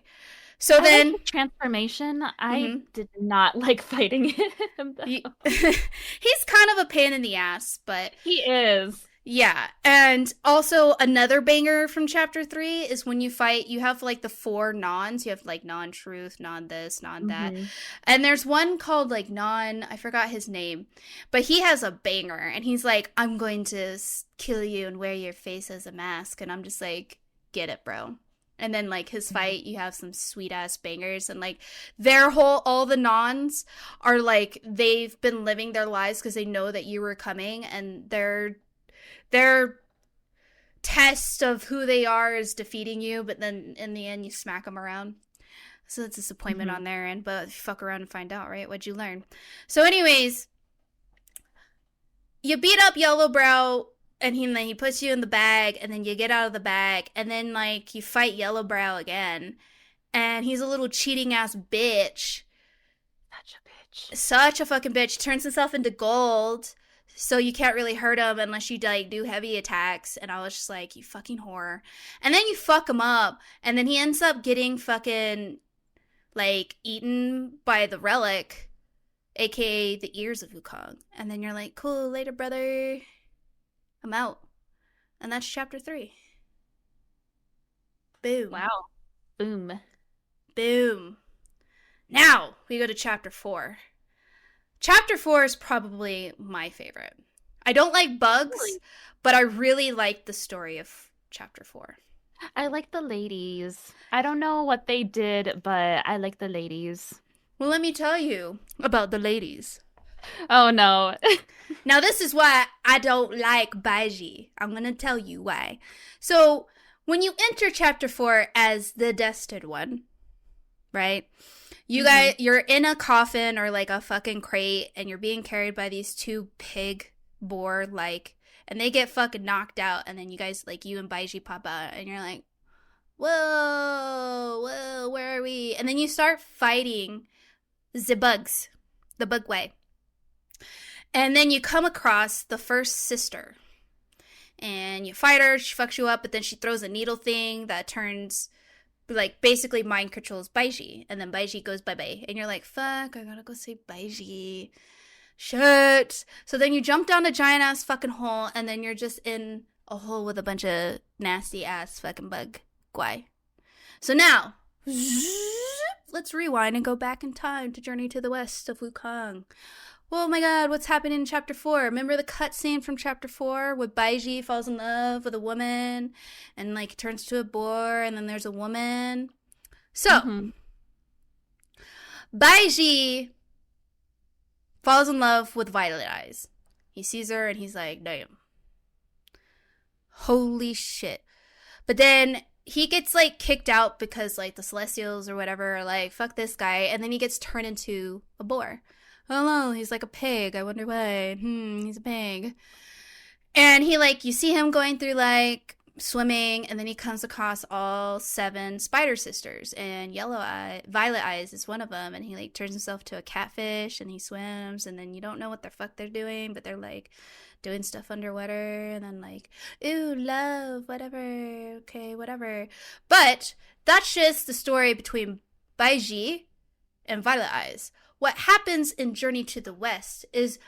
[SPEAKER 2] So
[SPEAKER 1] I
[SPEAKER 2] then
[SPEAKER 1] like the transformation, I did not like fighting him.
[SPEAKER 2] He's kind of a pain in the ass, but
[SPEAKER 1] he is.
[SPEAKER 2] Yeah, and also another banger from chapter 3 is when you fight, you have like the 4 nons. You have like non-truth, non-this, non-that. And there's one called like I forgot his name, but he has a banger, and he's like, I'm going to kill you and wear your face as a mask. And I'm just like, get it, bro. And then like his fight, you have some sweet ass bangers, and like all the nons are like, they've been living their lives because they know that you were coming, and their test of who they are is defeating you, but then in the end you smack them around. So it's a disappointment on their end, but you fuck around and find out, right? What'd you learn? So anyways, you beat up Yellowbrow, and he puts you in the bag, and then you get out of the bag, and then like you fight Yellowbrow again, and he's a little cheating ass bitch.
[SPEAKER 1] Such a bitch.
[SPEAKER 2] Such a fucking bitch. Turns himself into gold. So you can't really hurt him unless you like do heavy attacks. And I was just like, you fucking whore. And then you fuck him up. And then he ends up getting fucking like eaten by the relic, aka the ears of Wukong. And then you're like, cool, later, brother. I'm out. And that's chapter 3. Boom.
[SPEAKER 1] Wow. Boom.
[SPEAKER 2] Boom. Now we go to chapter 4. Chapter 4 is probably my favorite. I don't like bugs, but I really like the story of chapter 4.
[SPEAKER 1] I like the ladies. I don't know what they did, but I like the ladies.
[SPEAKER 2] Well, let me tell you about the ladies.
[SPEAKER 1] Oh, no.
[SPEAKER 2] Now, this is why I don't like Baiji. I'm going to tell you why. So, when you enter chapter 4 as the destined one, right? You guys, you're in a coffin or like a fucking crate, and you're being carried by these 2 pig boar, like, and they get fucking knocked out, and then you guys, like, you and Baiji pop out, and you're like, whoa, where are we? And then you start fighting the bugs, the bug way. And then you come across the first sister, and you fight her, she fucks you up, but then she throws a needle thing that turns, like, basically mind controls Baiji, and then Baiji goes bye-bye, and you're like, fuck, I gotta go save Baiji. Shit. So then you jump down a giant-ass fucking hole, and then you're just in a hole with a bunch of nasty-ass fucking bug guai. So now, let's rewind and go back in time to Journey to the West of Wukong. Oh my god, what's happening in chapter 4? Remember the cutscene from chapter 4 where Baiji falls in love with a woman and like turns to a boar, and then there's a woman? So, Baiji falls in love with Violet Eyes. He sees her and he's like, damn. Holy shit. But then he gets like kicked out because like the Celestials or whatever are like, fuck this guy, and then he gets turned into a boar. Oh no, he's like a pig. I wonder why. He's a pig. And he like, you see him going through like swimming, and then he comes across all 7 spider sisters, and Violet Eyes is one of them, and he like turns himself to a catfish, and he swims, and then you don't know what the fuck they're doing, but they're like doing stuff underwater, and then like, ooh, love, whatever, okay, whatever. But that's just the story between Baiji and Violet Eyes. What happens in Journey to the West is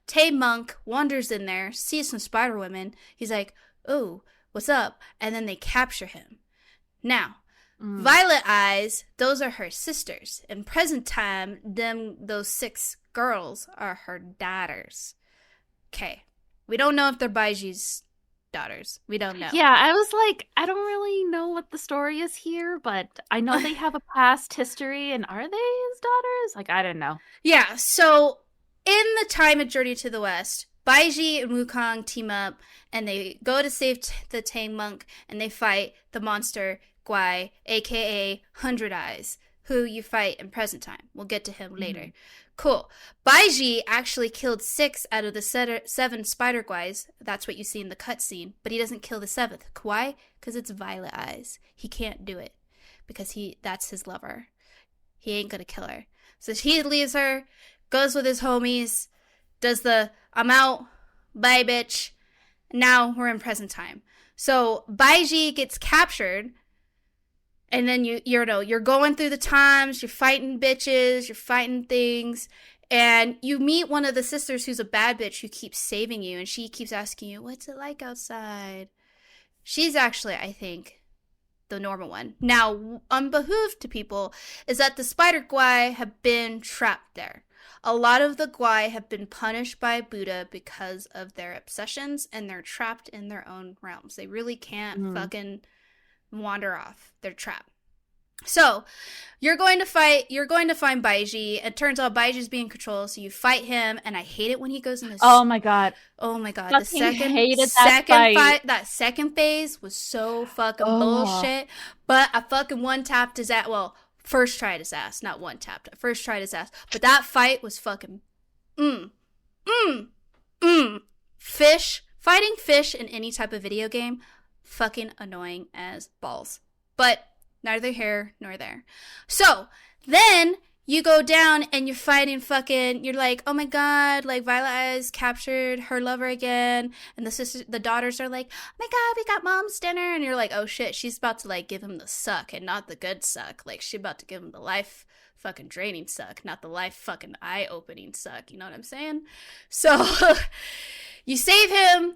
[SPEAKER 2] Tay Monk wanders in there, sees some spider women. He's like, oh, what's up? And then they capture him. Now, Violet Eyes, those are her sisters. In present time, those 6 girls are her daughters. Okay. We don't know if they're Baiji's daughters. We don't know.
[SPEAKER 1] Yeah, I was like, I don't really know what the story is here, but I know they have a past history, and are they his daughters? Like, I don't know.
[SPEAKER 2] Yeah, so in the time of Journey to the West, Baiji and Wukong team up and they go to save the Tang Monk and they fight the monster Guai, aka Hundred Eyes, who you fight in present time. We'll get to him later. Mm-hmm. Cool. Baiji actually killed 6 out of the 7 spider Guais. That's what you see in the cutscene. But he doesn't kill the 7th. Why? Because it's Violet Eyes. He can't do it because that's his lover. He ain't gonna kill her. So he leaves her, goes with his homies, does the I'm out, bye bitch. Now we're in present time. So Baiji gets captured, and then you're going through the times, you're fighting bitches, you're fighting things, and you meet one of the sisters who's a bad bitch who keeps saving you, and she keeps asking you, what's it like outside? She's actually, I think, the normal one. Now, unbehooved to people is that the spider Guai have been trapped there. A lot of the Guai have been punished by Buddha because of their obsessions, and they're trapped in their own realms. They really can't fucking wander off. They're trapped. So, you're going to find Baiji. It turns out Baiji's being controlled, so you fight him, and I hate it when he goes in this.
[SPEAKER 1] Oh my god.
[SPEAKER 2] The second phase was so fucking bullshit. But I fucking one-tapped his ass. Well, first tried his ass, not one-tapped. First tried his ass. But that fight was fucking fish. Fighting fish in any type of video game, fucking annoying as balls. But neither here nor there. So, then you go down and you're fighting you're like, oh my god, like Violet Eyes captured her lover again. And the daughters are like, oh my god, we got mom's dinner. And you're like, oh shit, she's about to like give him the suck and not the good suck. Like she's about to give him the life fucking draining suck, not the life fucking eye-opening suck. You know what I'm saying? So, you save him.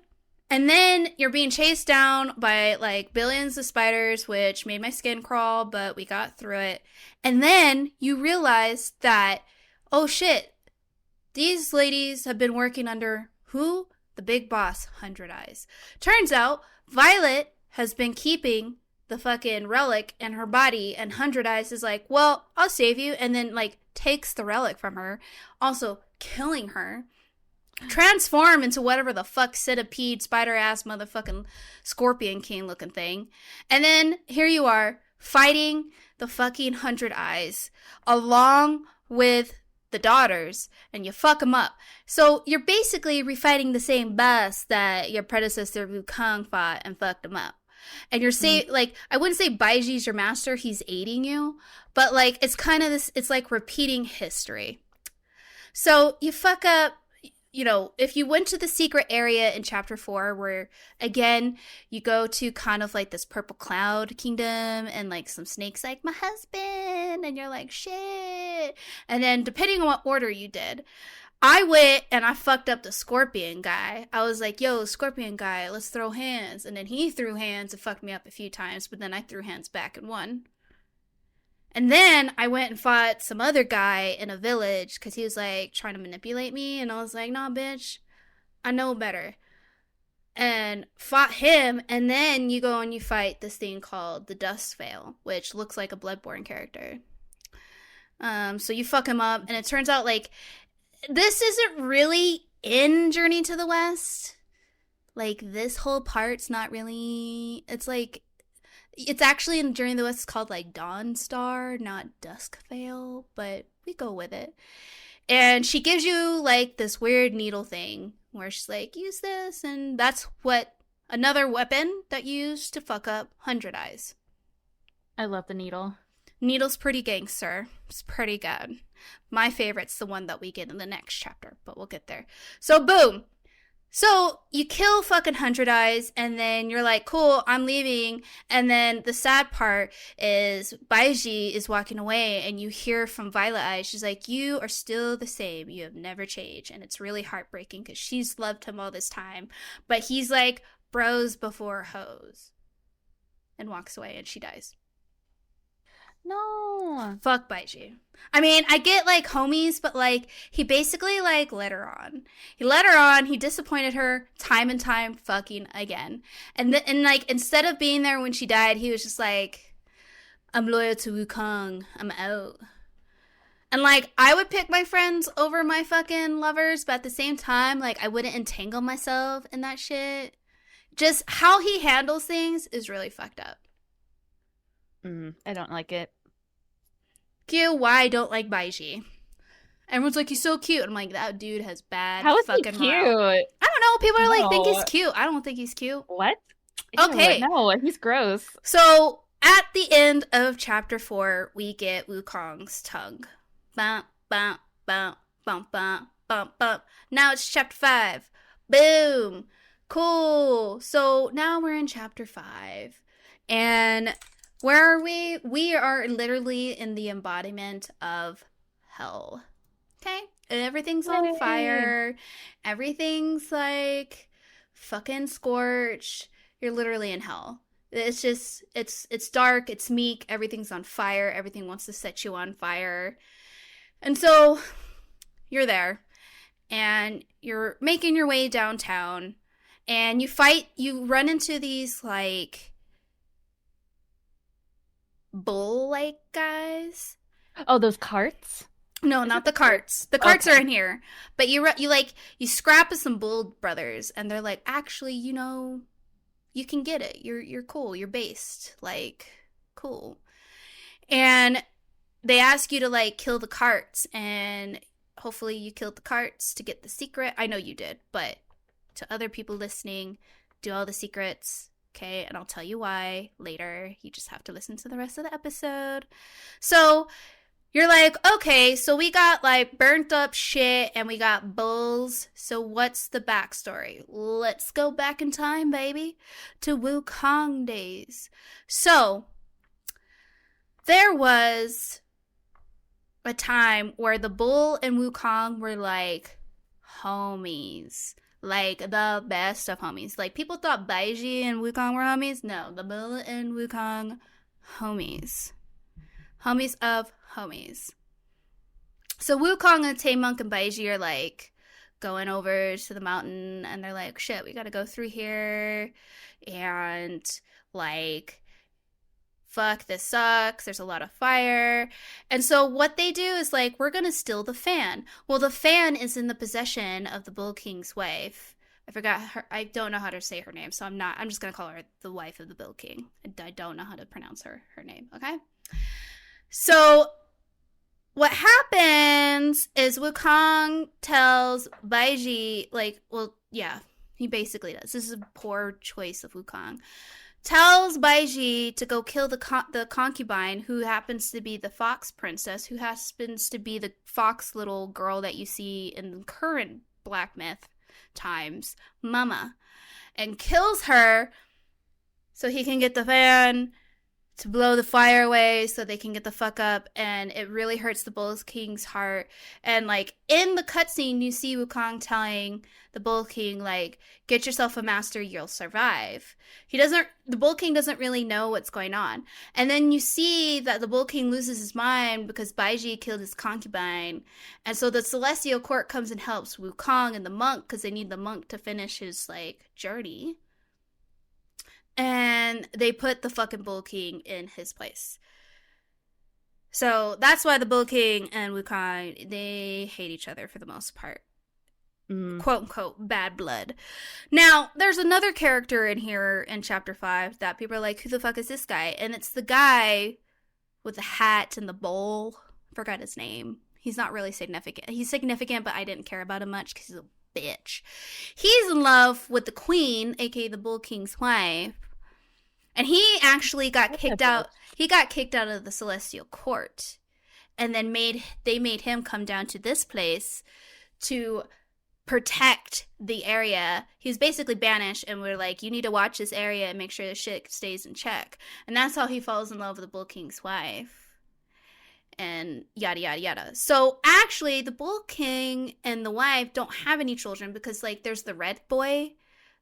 [SPEAKER 2] And then you're being chased down by like billions of spiders, which made my skin crawl, but we got through it. And then you realize that, oh shit, these ladies have been working under who? The big boss, Hundred Eyes. Turns out Violet has been keeping the fucking relic in her body, and Hundred Eyes is like, well, I'll save you, and then like takes the relic from her, also killing her. Transform into whatever the fuck centipede, spider-ass, motherfucking scorpion king looking thing. And then here you are, fighting the fucking Hundred Eyes, along with the daughters, and you fuck them up. So you're basically refighting the same boss that your predecessor Wukong fought and fucked him up. And you're like, I wouldn't say Baiji's your master, he's aiding you, but like, it's kind of this, it's like repeating history. So you fuck up. You know, if you went to the secret area in chapter 4, where again you go to kind of like this purple cloud kingdom, and like some snakes like my husband, and you're like shit, and then depending on what order you did, I went and I fucked up the scorpion guy. I was like, yo, scorpion guy, let's throw hands, and then he threw hands and fucked me up a few times, but then I threw hands back and won. And then I went and fought some other guy in a village because he was like trying to manipulate me. And I was like, nah, bitch, I know better. And fought him. And then you go and you fight this thing called the Dust Veil, which looks like a Bloodborne character. So you fuck him up. And it turns out like this isn't really in Journey to the West. Like this whole part's not really. It's like. It's actually in Journey to the West called like Dawn Star, not Dusk Veil, but we go with it. And she gives you like this weird needle thing where she's like, use this, and that's what another weapon that you use to fuck up Hundred Eyes.
[SPEAKER 1] I love the needle.
[SPEAKER 2] Needle's pretty gangster. It's pretty good. My favorite's the one that we get in the next chapter, but we'll get there. So boom. So, you kill fucking Hundred Eyes, and then you're like, cool, I'm leaving. And then the sad part is Baiji is walking away, and you hear from Violet Eyes, she's like, you are still the same. You have never changed. And it's really heartbreaking because she's loved him all this time. But he's like, bros before hoes. And walks away, and she dies.
[SPEAKER 1] No.
[SPEAKER 2] Fuck Baiji. I mean, I get like homies, but like he basically like led her on. He led her on. He disappointed her time and time fucking again. And like instead of being there when she died, he was just like, "I'm loyal to Wukong. I'm out." And like I would pick my friends over my fucking lovers, but at the same time, like I wouldn't entangle myself in that shit. Just how he handles things is really fucked up.
[SPEAKER 1] I don't like it.
[SPEAKER 2] Q, why I don't like Baiji. Everyone's like, he's so cute. I'm like, that dude has bad
[SPEAKER 1] How is he
[SPEAKER 2] fucking
[SPEAKER 1] cute?
[SPEAKER 2] morale. I don't know. People are like, think he's
[SPEAKER 1] No.
[SPEAKER 2] cute. I don't think he's cute.
[SPEAKER 1] What? Ew,
[SPEAKER 2] Okay.
[SPEAKER 1] no, he's gross.
[SPEAKER 2] So at the end of chapter 4, we get Wukong's tongue. Bump, bump, bump, bump, bump, bump, bump. Now it's chapter 5. Boom. Cool. So now we're in chapter 5. And where are we? We are literally in the embodiment of hell. Okay? And everything's on fire. Everything's like fucking scorched. You're literally in hell. It's just it's dark, it's meek, everything's on fire, everything wants to set you on fire. And so you're there and you're making your way downtown and you run into these like bull-like guys.
[SPEAKER 1] Oh, those carts?
[SPEAKER 2] No, not the carts. The carts are in here. But you scrap with some bull brothers and they're like, "Actually, you know, you can get it. You're cool. You're based. Like, cool." And they ask you to like kill the carts, and hopefully you killed the carts to get the secret. I know you did, but to other people listening, do all the secrets, okay? And I'll tell you why later. You just have to listen to the rest of the episode. So you're like, okay, so we got like burnt up shit and we got bulls. So what's the backstory? Let's go back in time, baby, to Wukong days. So there was a time where the bull and Wukong were like homies. Like the best of homies. Like people thought Baiji and Wukong were homies. No, the bull and Wukong, homies. Homies of homies. So Wukong and Taemonk and Baiji are like going over to the mountain and they're like, shit, we gotta go through here and like fuck, this sucks, there's a lot of fire. And so what they do is like, we're gonna steal the fan. Well, the fan is in the possession of the Bull King's wife. I forgot her, I don't know how to say her name, so I'm just gonna call her the wife of the Bull King. I don't know how to pronounce her name, okay? So what happens is Wukong tells Baiji, like, well, yeah, he basically does. This is a poor choice of Wukong. Tells Baiji to go kill the concubine, who happens to be the fox princess, who happens to be the fox little girl that you see in the current Black Myth times, Mama, and kills her so he can get the fan to blow the fire away so they can get the fuck up. And it really hurts the Bull King's heart. And like in the cutscene, you see Wukong telling the Bull King, like, get yourself a master, you'll survive. The Bull King doesn't really know what's going on. And then you see that the Bull King loses his mind because Baiji killed his concubine. And so the Celestial Court comes and helps Wukong and the monk, because they need the monk to finish his like journey. And they put the fucking Bull King in his place. So that's why the Bull King and Wukong, they hate each other for the most part. Quote unquote, bad blood. Now, there's another character in here in chapter 5 that people are like, who the fuck is this guy? And it's the guy with the hat and the bowl. I forgot his name. He's not really significant. He's significant, but I didn't care about him much because he's a bitch. He's in love with the queen, aka the Bull King's wife. And he actually got kicked out. He got kicked out of the Celestial Court. And then they made him come down to this place to protect the area. He was basically banished, and we're like, you need to watch this area and make sure the shit stays in check. And that's how he falls in love with the Bull King's wife. And yada, yada, yada. So actually, the Bull King and the wife don't have any children because, like, there's the red boy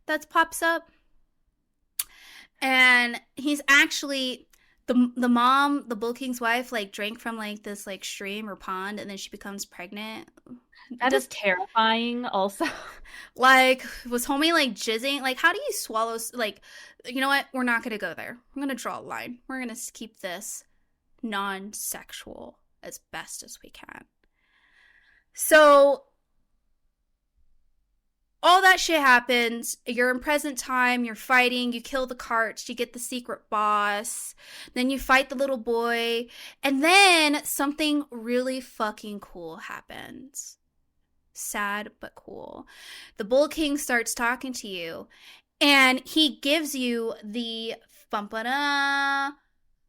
[SPEAKER 2] that pops up. And he's actually the mom, the Bull King's wife, like drank from like this like stream or pond, and then she becomes pregnant.
[SPEAKER 1] That is
[SPEAKER 2] Does
[SPEAKER 1] terrifying also.
[SPEAKER 2] like was homie like jizzing? Like how do you swallow? Like you know what? We're not gonna go there. I'm gonna draw a line. We're gonna keep this non-sexual as best as we can. So all that shit happens. You're in present time. You're fighting. You kill the carts. You get the secret boss. Then you fight the little boy. And then something really fucking cool happens. Sad, but cool. The Bull King starts talking to you. And he gives you the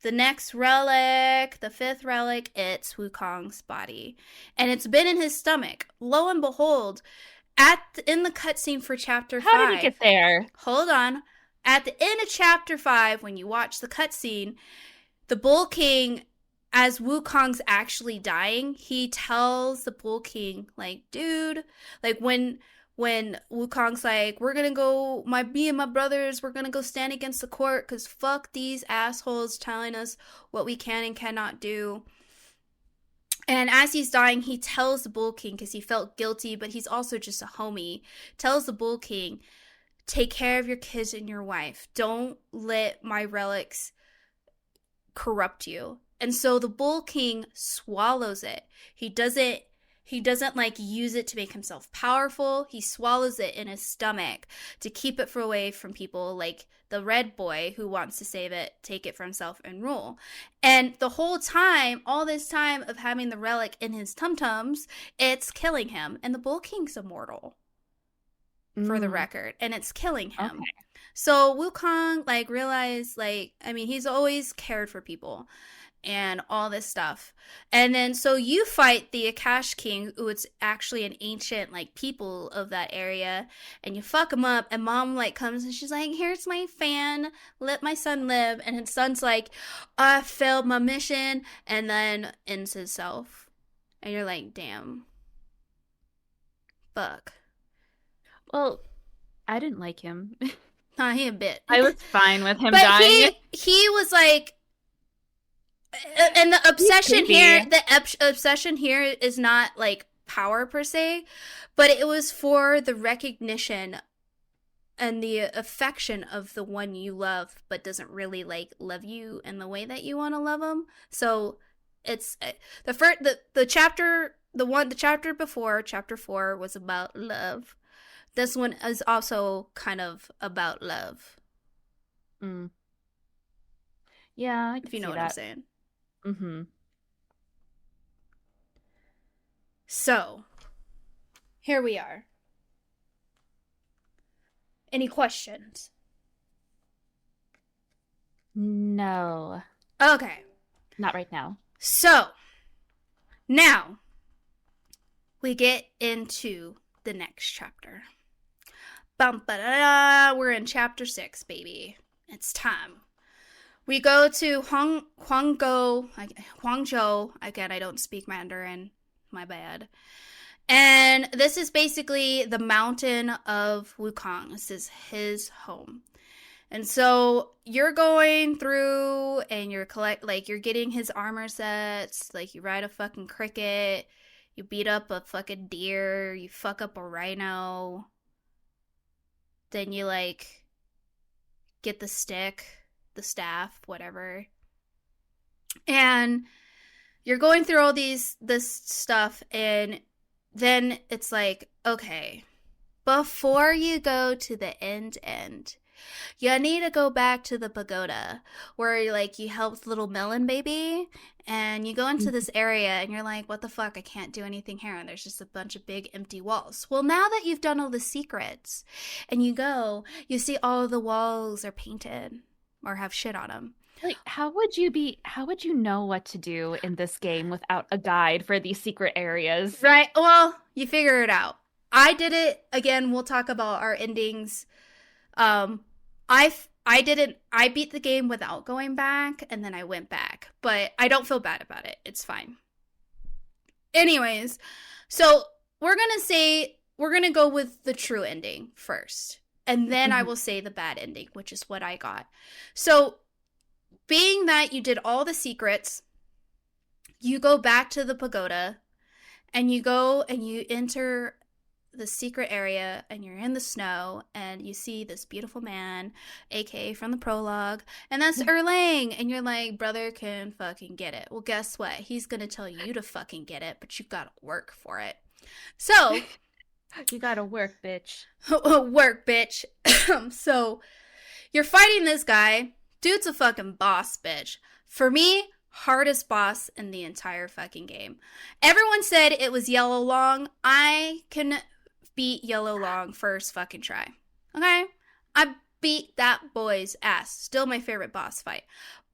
[SPEAKER 2] next relic, the 5th relic. It's Wukong's body. And it's been in his stomach. Lo and behold, in the cutscene for chapter 5.
[SPEAKER 1] How did he get there?
[SPEAKER 2] Hold on. At the end of chapter 5, when you watch the cutscene, the Bull King, as Wukong's actually dying, he tells the Bull King, like, dude, like when Wukong's like, we're gonna go, me and my brothers, we're gonna go stand against the court, because fuck these assholes telling us what we can and cannot do. And as he's dying, he tells the Bull King, because he felt guilty, but he's also just a homie, tells the Bull King, take care of your kids and your wife. Don't let my relics corrupt you. And so the Bull King swallows it. He doesn't like use it to make himself powerful. He swallows it in his stomach to keep it away from people like the red boy who wants to save it, take it for himself, and rule. And the whole time, all this time of having the relic in his tum-tums, it's killing him. And the Bull King's immortal, for the record. And it's killing him. Okay. So Wukong, like, realized, like, I mean, he's always cared for people and all this stuff. And then so you fight the Akash King, who it's actually an ancient like people of that area, and you fuck him up, and mom like comes and she's like, here's my fan, let my son live. And his son's like, I failed my mission, and then ends himself. And you're like, damn, fuck.
[SPEAKER 1] Well, I didn't like him.
[SPEAKER 2] Nah, he a bit.
[SPEAKER 1] I was fine with him dying.
[SPEAKER 2] He was like, and the obsession here is not like power per se, but it was for the recognition and the affection of the one you love, but doesn't really like love you in the way that you want to love them. So it's the chapter before, chapter 4, was about love. This one is also kind of about love.
[SPEAKER 1] Yeah, I can
[SPEAKER 2] if you know
[SPEAKER 1] see
[SPEAKER 2] what
[SPEAKER 1] that.
[SPEAKER 2] I'm saying.
[SPEAKER 1] Mm-hmm.
[SPEAKER 2] So, here we are. Any questions?
[SPEAKER 1] No.
[SPEAKER 2] Okay.
[SPEAKER 1] Not right now.
[SPEAKER 2] So, now, we get into the next chapter. We're in chapter 6, baby. It's time. We go to Huangzhou. Again, I don't speak Mandarin. My bad. And this is basically the mountain of Wukong. This is his home. And so you're going through and you're you're getting his armor sets. Like, you ride a fucking cricket. You beat up a fucking deer. You fuck up a rhino. Then you, like, get the stick, the staff, whatever. And you're going through all this stuff, and then it's like, okay, before you go to the end, you need to go back to the pagoda where, like, you helped little melon baby, and you go into this area and you're like, what the fuck, I can't do anything here, and there's just a bunch of big empty walls. Well, now that you've done all the secrets and you go, you see all of the walls are painted or have shit on them.
[SPEAKER 1] Like, how would you know what to do in this game without a guide for these secret areas?
[SPEAKER 2] Right. Well, you figure it out. I did it. Again, we'll talk about our endings. I beat the game without going back, and then I went back. But I don't feel bad about it. It's fine. Anyways, so we're going to go with the true ending first. And then I will say the bad ending, which is what I got. So being that you did all the secrets, you go back to the pagoda and you go and you enter the secret area and you're in the snow and you see this beautiful man, aka from the prologue, and that's Erlang, and you're like, brother can fucking get it. Well, guess what? He's gonna tell you to fucking get it, but you gotta work for it. So
[SPEAKER 1] you gotta work, bitch.
[SPEAKER 2] Work, bitch. So you're fighting this guy. Dude's a fucking boss, bitch. For me, hardest boss in the entire fucking game. Everyone said it was Yellow Long. I can beat Yellow Long first fucking try. Okay? I beat that boy's ass. Still my favorite boss fight.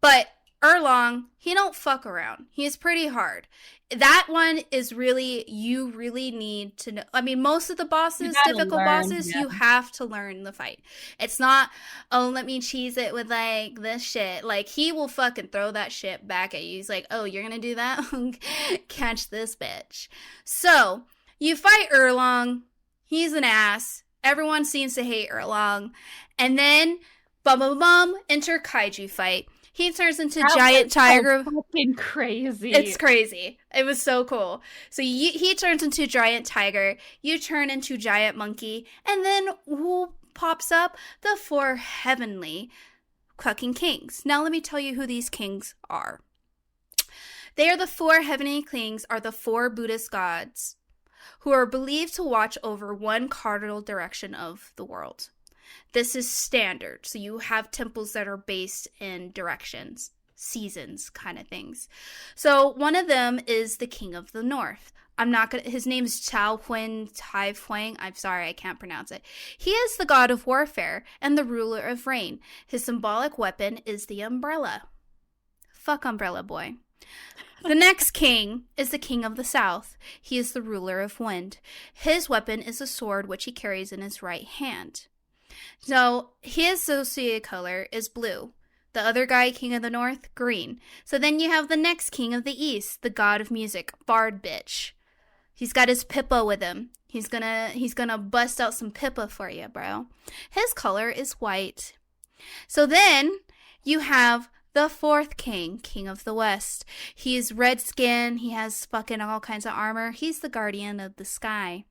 [SPEAKER 2] But Erlong, he don't fuck around. He is pretty hard. That one is really, you really need to know. I mean, most of the bosses, difficult bosses, you have to learn the fight. It's not, oh, let me cheese it with like this shit. Like, he will fucking throw that shit back at you. He's like, oh, you're gonna do that? Catch this bitch. So, you fight Erlong. He's an ass. Everyone seems to hate Erlong. And then, bum bum bum, enter Kaiju fight. He turns into giant tiger.
[SPEAKER 1] Fucking crazy.
[SPEAKER 2] It's crazy. It was so cool. So he turns into giant tiger. You turn into giant monkey. And then who pops up? The 4 heavenly fucking kings. Now let me tell you who these kings are. They are the 4 heavenly kings, are the 4 Buddhist gods who are believed to watch over one cardinal direction of the world. This is standard. So you have temples that are based in directions, seasons kind of things. So one of them is the King of the North. His name is Chao Huan Tai Huang. I'm sorry, I can't pronounce it. He is the god of warfare and the ruler of rain. His symbolic weapon is the umbrella. Fuck umbrella boy. The next king is the King of the South. He is the ruler of wind. His weapon is a sword which he carries in his right hand. So his associated color is blue. The other guy, King of the North, green. So then you have the next King of the East, the god of music, Bard bitch. He's got his Pippa with him. He's gonna bust out some Pippa for you, bro. His color is white. So then you have the 4th king, King of the West. He is red skin. He has fucking all kinds of armor. He's the guardian of the sky.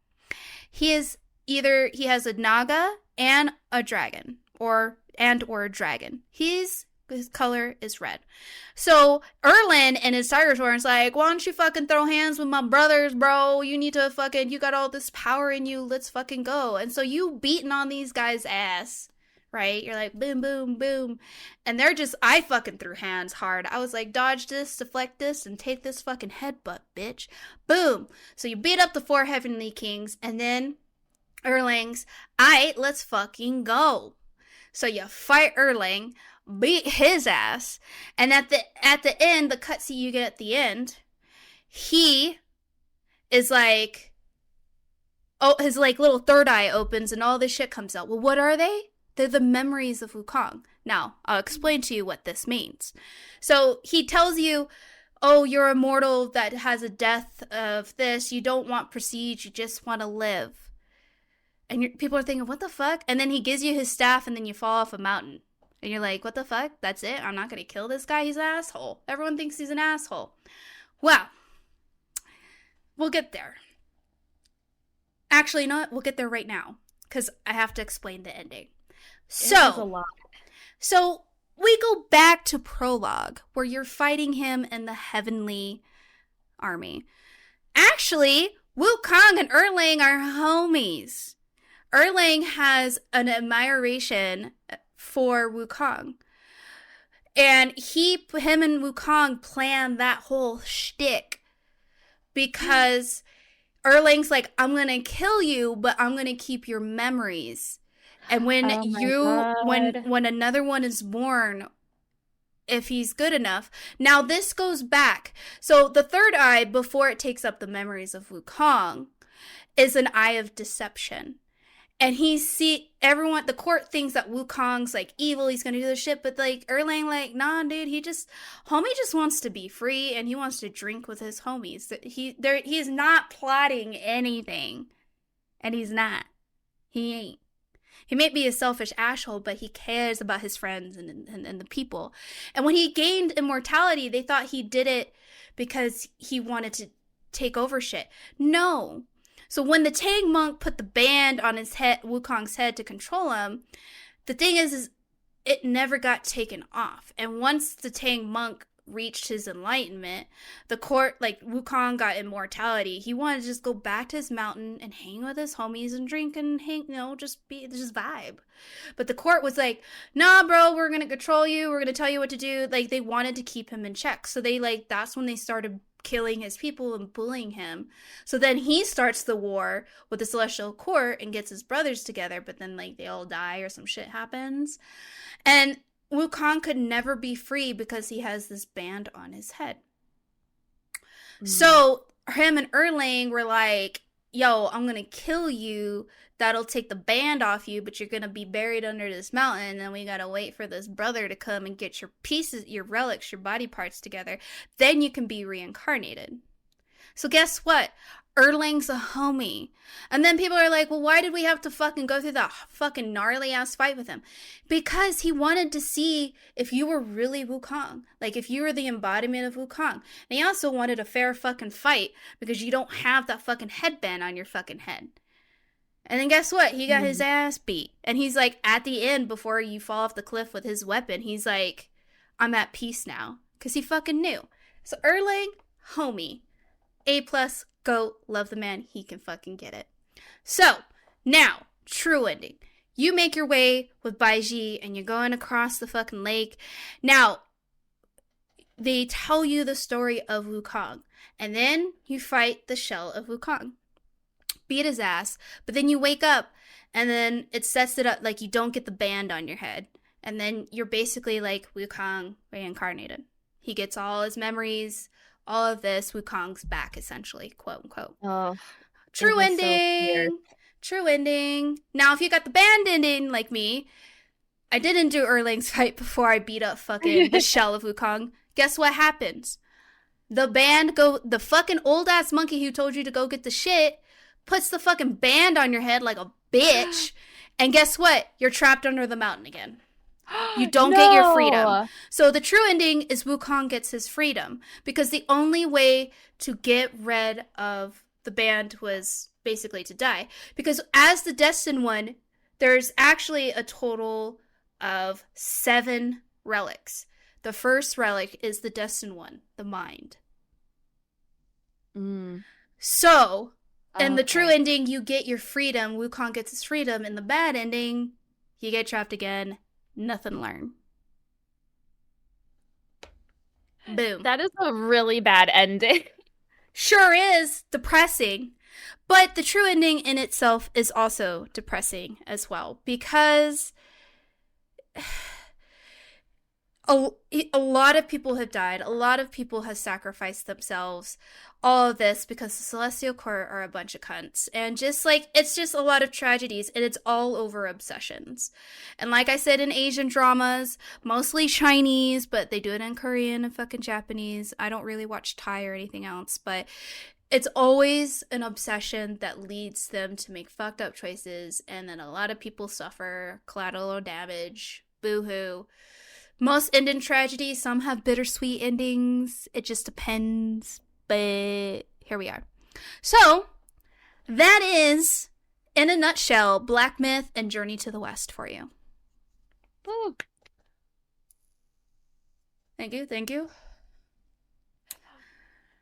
[SPEAKER 2] He has a naga and a dragon, or a dragon. His color is red. So Erlin and his tiger sworn's like, why don't you fucking throw hands with my brothers, bro? You need to fucking, you got all this power in you. Let's fucking go. And so you beating on these guys' ass, right? You're like, boom, boom, boom. And I fucking threw hands hard. I was like, dodge this, deflect this, and take this fucking headbutt, bitch. Boom. So you beat up the 4 heavenly kings, and then Erlang's, aight, let's fucking go. So you fight Erlang, beat his ass, and at the end, the cutscene you get at the end, he is like, oh, his like little third eye opens and all this shit comes out. Well, what are they? They're the memories of Wukong. Now, I'll explain to you what this means. So he tells you, oh, you're a mortal that has a death of this. You don't want prestige. You just want to live. And people are thinking, what the fuck? And then he gives you his staff and then you fall off a mountain. And you're like, what the fuck? That's it? I'm not going to kill this guy? He's an asshole. Everyone thinks he's an asshole. Well, we'll get there. Actually, you know what? We'll get there right now. Because I have to explain the ending. So we go back to prologue, where you're fighting him in the heavenly army. Actually, Wukong and Erlang are homies. Erlang has an admiration for Wukong. And him and Wukong planned that whole shtick because Erlang's like, I'm going to kill you, but I'm going to keep your memories. And when when another one is born, if he's good enough. Now this goes back. So the third eye, before it takes up the memories of Wukong, is an eye of deception. And everyone, the court thinks that Wukong's like evil, he's gonna do this shit, but like Erlang, like, nah, dude, homie just wants to be free and he wants to drink with his homies. He's not plotting anything. And he's not. He ain't. He may be a selfish asshole, but he cares about his friends and the people. And when he gained immortality, they thought he did it because he wanted to take over shit. No. So when the Tang monk put the band on his head, Wukong's head, to control him, the thing is it never got taken off. And once the Tang monk reached his enlightenment, the court, like, Wukong got immortality. He wanted to just go back to his mountain and hang with his homies and drink and hang, just vibe. But the court was like, nah, bro, we're gonna control you, we're gonna tell you what to do. Like, they wanted to keep him in check. So that's when they started killing his people and bullying him. So then he starts the war with the Celestial Court and gets his brothers together, but then, like, they all die or some shit happens. And Wukong could never be free because he has this band on his head. So him and Erlang were like, yo, I'm going to kill you. That'll take the band off you, but you're going to be buried under this mountain. And we got to wait for this brother to come and get your pieces, your relics, your body parts together. Then you can be reincarnated. So guess what? Erlang's a homie. And then people are like, well, why did we have to fucking go through that fucking gnarly ass fight with him? Because he wanted to see if you were really Wukong. Like, if you were the embodiment of Wukong. And he also wanted a fair fucking fight because you don't have that fucking headband on your fucking head. And then guess what? He got his ass beat. And he's like, at the end, before you fall off the cliff with his weapon, he's like, I'm at peace now. Because he fucking knew. So Erlang, homie. A+, go, love the man, he can fucking get it. So, now, true ending. You make your way with Baiji and you're going across the fucking lake. Now, they tell you the story of Wukong. And then you fight the shell of Wukong. Beat his ass. But then you wake up and then it sets it up like you don't get the band on your head. And then you're basically like Wukong reincarnated. He gets all his memories, all of this. Wukong's back, essentially, quote unquote.
[SPEAKER 1] Oh,
[SPEAKER 2] true ending. So true ending. Now, if you got the band ending like me, I didn't do Erlang's fight before I beat up fucking the shell of Wukong. Guess what happens? The fucking old ass monkey who told you to go get the shit puts the fucking band on your head like a bitch. And guess what? You're trapped under the mountain again. You don't get your freedom. So the true ending is Wukong gets his freedom. Because the only way to get rid of the band was basically to die. Because as the Destined One, there's actually a total of 7 relics. The first relic is the Destined One, the mind. So, in the true ending, you get your freedom. Wukong gets his freedom. In the bad ending, you get trapped again. Nothing learned. Boom.
[SPEAKER 1] That is a really bad ending.
[SPEAKER 2] Sure is. Depressing. But the true ending in itself is also depressing as well. Because a lot of people have died. A lot of people have sacrificed themselves. All of this because the Celestial Court are a bunch of cunts. And just like, it's just a lot of tragedies. And it's all over obsessions. And like I said in Asian dramas, mostly Chinese, but they do it in Korean and fucking Japanese. I don't really watch Thai or anything else. But it's always an obsession that leads them to make fucked up choices. And then a lot of people suffer collateral damage. Boo-hoo. Most end in tragedy. Some have bittersweet endings. It just depends. But here we are. So, that is, in a nutshell, Black Myth and Journey to the West for you.
[SPEAKER 1] Woo.
[SPEAKER 2] Thank you, thank you.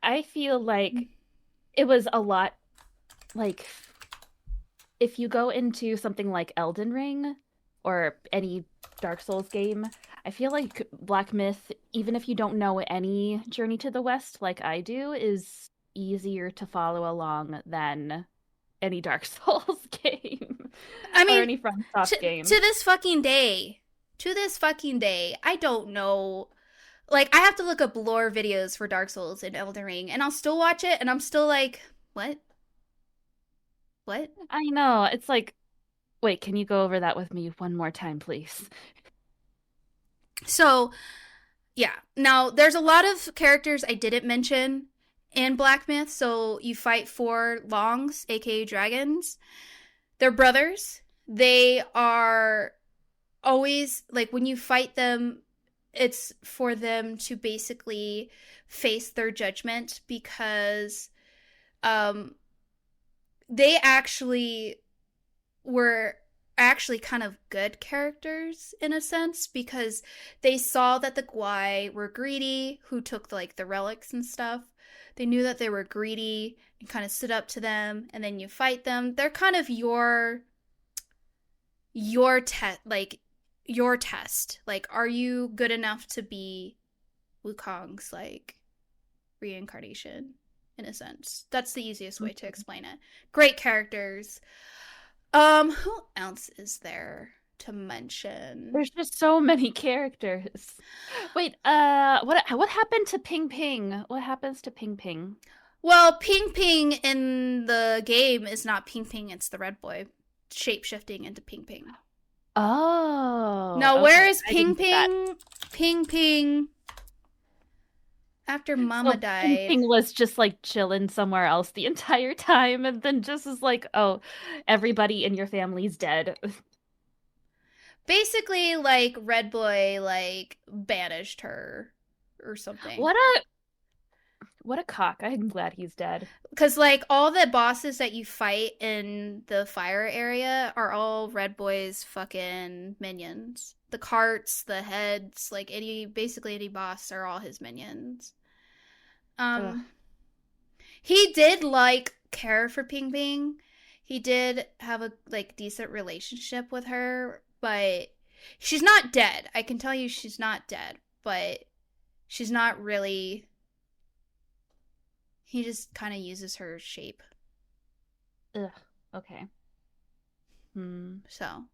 [SPEAKER 1] I feel like it was a lot, like, if you go into something like Elden Ring or any Dark Souls game, I feel like Black Myth, even if you don't know any Journey to the West like I do, is easier to follow along than any Dark Souls game.
[SPEAKER 2] I mean,
[SPEAKER 1] or any FromSoft game.
[SPEAKER 2] To this fucking day, I don't know. Like, I have to look up lore videos for Dark Souls and Elden Ring, and I'll still watch it, and I'm still like, what? What?
[SPEAKER 1] I know. It's like, wait, can you go over that with me one more time, please?
[SPEAKER 2] So, yeah. Now, there's a lot of characters I didn't mention in Black Myth. So, you fight 4 Longs, aka dragons. They're brothers. They are always like when you fight them, it's for them to basically face their judgment because um they actually were actually kind of good characters in a sense because they saw that the Gwai were greedy who took like the relics and stuff. They knew that they were greedy and kind of stood up to them, and then you fight them. They're kind of your test, like your test. Like, are you good enough to be Wukong's like reincarnation? In a sense, that's the easiest way to explain it. Great characters. Who else is there to mention?
[SPEAKER 1] There's just so many characters. Wait, what happened to Ping Ping? What happens to Ping Ping?
[SPEAKER 2] Well, Ping Ping in the game is not Ping Ping, it's the red boy shape shifting into Ping Ping.
[SPEAKER 1] Oh,
[SPEAKER 2] Now, where
[SPEAKER 1] okay.
[SPEAKER 2] is
[SPEAKER 1] I
[SPEAKER 2] Ping
[SPEAKER 1] didn't get that.
[SPEAKER 2] Ping? Ping Ping after Mama
[SPEAKER 1] So Ping
[SPEAKER 2] died.
[SPEAKER 1] Ping was just like chilling somewhere else the entire time, and then just is like, oh, everybody in your family's dead.
[SPEAKER 2] Basically, like Red Boy like banished her or something.
[SPEAKER 1] What a what a cock. I'm glad he's dead.
[SPEAKER 2] Because, like, all the bosses that you fight in the fire area are all Red Boy's fucking minions. The carts, the heads, like, basically any boss are all his minions.
[SPEAKER 1] Ugh.
[SPEAKER 2] Um, he did, like, care for Ping Ping. He did have a, like, decent relationship with her, but she's not dead. I can tell you she's not dead, but she's not really. He just kind of uses her shape.
[SPEAKER 1] Ugh. Okay. Hmm.
[SPEAKER 2] So,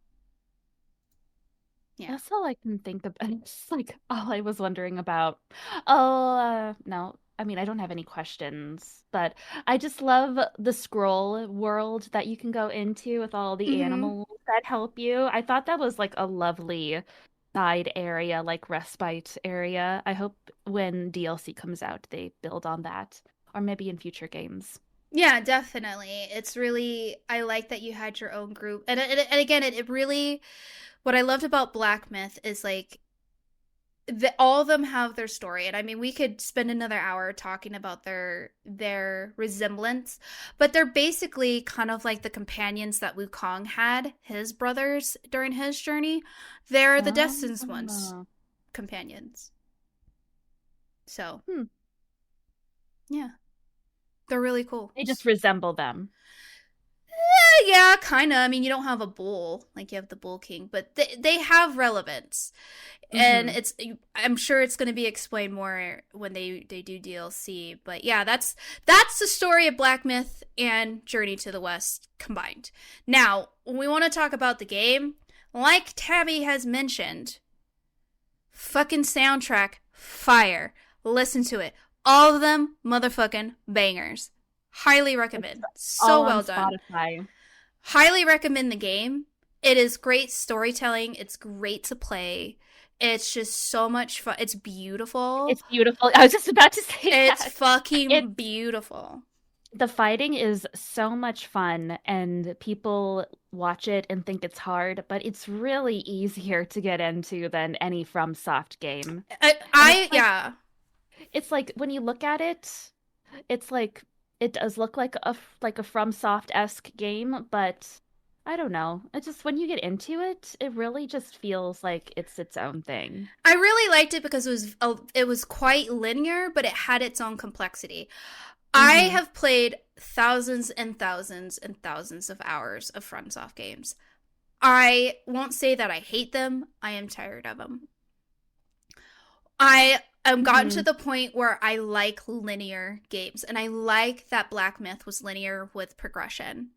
[SPEAKER 2] yeah.
[SPEAKER 1] That's all I can think about. It's like all I was wondering about. Oh, no. I mean, I don't have any questions, but I just love the scroll world that you can go into with all the
[SPEAKER 2] Mm-hmm.
[SPEAKER 1] animals that help you. I thought that was like a lovely side area, like respite area. I hope when DLC comes out, they build on that, or maybe in future games.
[SPEAKER 2] Yeah, definitely. It's really, I like that you had your own group. And again, it really, what I loved about Black Myth is like, all of them have their story. And I mean, we could spend another hour talking about their resemblance, but they're basically kind of like the companions that Wukong had, his brothers, during his journey. They're the Destined Ones
[SPEAKER 1] Oh.
[SPEAKER 2] companions. So,
[SPEAKER 1] Hmm.
[SPEAKER 2] yeah, they're really cool.
[SPEAKER 1] They just resemble them.
[SPEAKER 2] Yeah, kind of. I mean, you don't have a bull like you have the Bull King, but they have relevance, and
[SPEAKER 1] Hmm.
[SPEAKER 2] it's. I'm sure it's going to be explained more when they do DLC. But yeah, that's the story of Black Myth and Journey to the West combined. Now, when we want to talk about the game, like Tabby has mentioned, fucking soundtrack fire. Listen to it. All of them motherfucking bangers. Highly recommend. So
[SPEAKER 1] All on
[SPEAKER 2] well done.
[SPEAKER 1] Spotify.
[SPEAKER 2] Highly recommend the game. It is great storytelling. It's great to play. It's just so much fun. It's beautiful.
[SPEAKER 1] It's beautiful. I was just about to say
[SPEAKER 2] It's
[SPEAKER 1] that. It
[SPEAKER 2] fucking beautiful.
[SPEAKER 1] the fighting is so much fun and people watch it and think it's hard, but it's really easier to get into than any FromSoft game. And
[SPEAKER 2] Yeah.
[SPEAKER 1] it's like when you look at it, it's like it does look like a FromSoft-esque game, but I don't know. It just when you get into it, it really just feels like it's its own thing.
[SPEAKER 2] I really liked it because it was quite linear, but it had its own complexity. I
[SPEAKER 1] Hmm.
[SPEAKER 2] have played thousands and thousands and thousands of hours of FromSoft games. I won't say that I hate them. I am tired of them. I am gotten
[SPEAKER 1] Hmm.
[SPEAKER 2] to the point where I like linear games, and I like that Black Myth was linear with progression.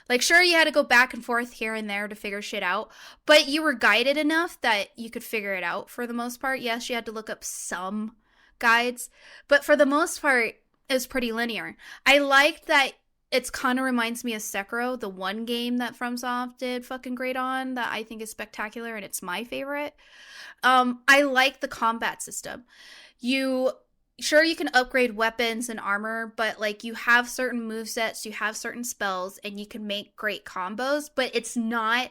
[SPEAKER 2] Like, sure, you had to go back and forth here and there to figure shit out, but you were guided enough that you could figure it out for the most part. Yes, you had to look up some guides, but for the most part, it was pretty linear. I liked that it's kind of reminds me of Sekiro, the one game that FromSoft did fucking great on that I think is spectacular and it's my favorite. I like the combat system. You sure, you can upgrade weapons and armor, but like you have certain movesets, you have certain spells, and you can make great combos, but it's not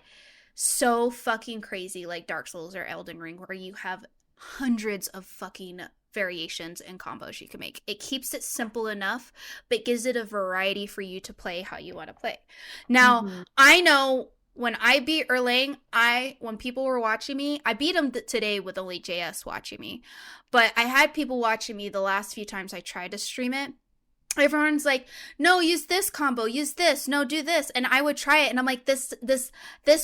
[SPEAKER 2] so fucking crazy like Dark Souls or Elden Ring where you have hundreds of fucking variations and combos you can make. It keeps it simple enough, but gives it a variety for you to play how you want to play. Now,
[SPEAKER 1] Mm-hmm.
[SPEAKER 2] I know when I beat Erlang, when people were watching me, I beat him today with only JS watching me. But I had people watching me the last few times I tried to stream it. Everyone's like, no, use this combo, use this, no, do this. And I would try it and I'm like, this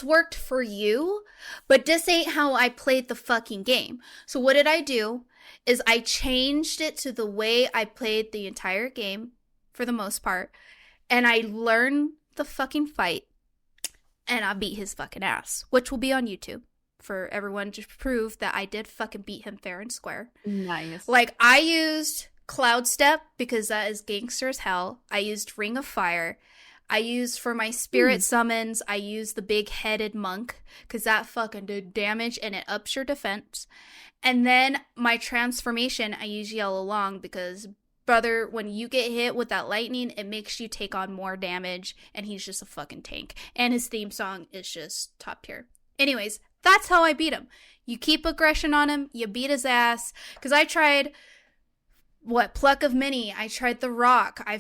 [SPEAKER 2] worked for you, but this ain't how I played the fucking game. So what did I do is I changed it to the way I played the entire game for the most part. And I learned the fucking fight and I beat his fucking ass, which will be on YouTube for everyone to prove that I did fucking beat him fair and square.
[SPEAKER 1] Nice.
[SPEAKER 2] Like, I used Cloud Step because that is gangster as hell. I used Ring of Fire. I used for my spirit summons, I used the big headed monk because that fucking did damage and it ups your defense. And then my transformation, I use Yellow Long because, brother, when you get hit with that lightning, it makes you take on more damage, and he's just a fucking tank. And his theme song is just top tier. Anyways, that's how I beat him. You keep aggression on him, you beat his ass. Because I tried, Pluck of Many, I tried the Rock, I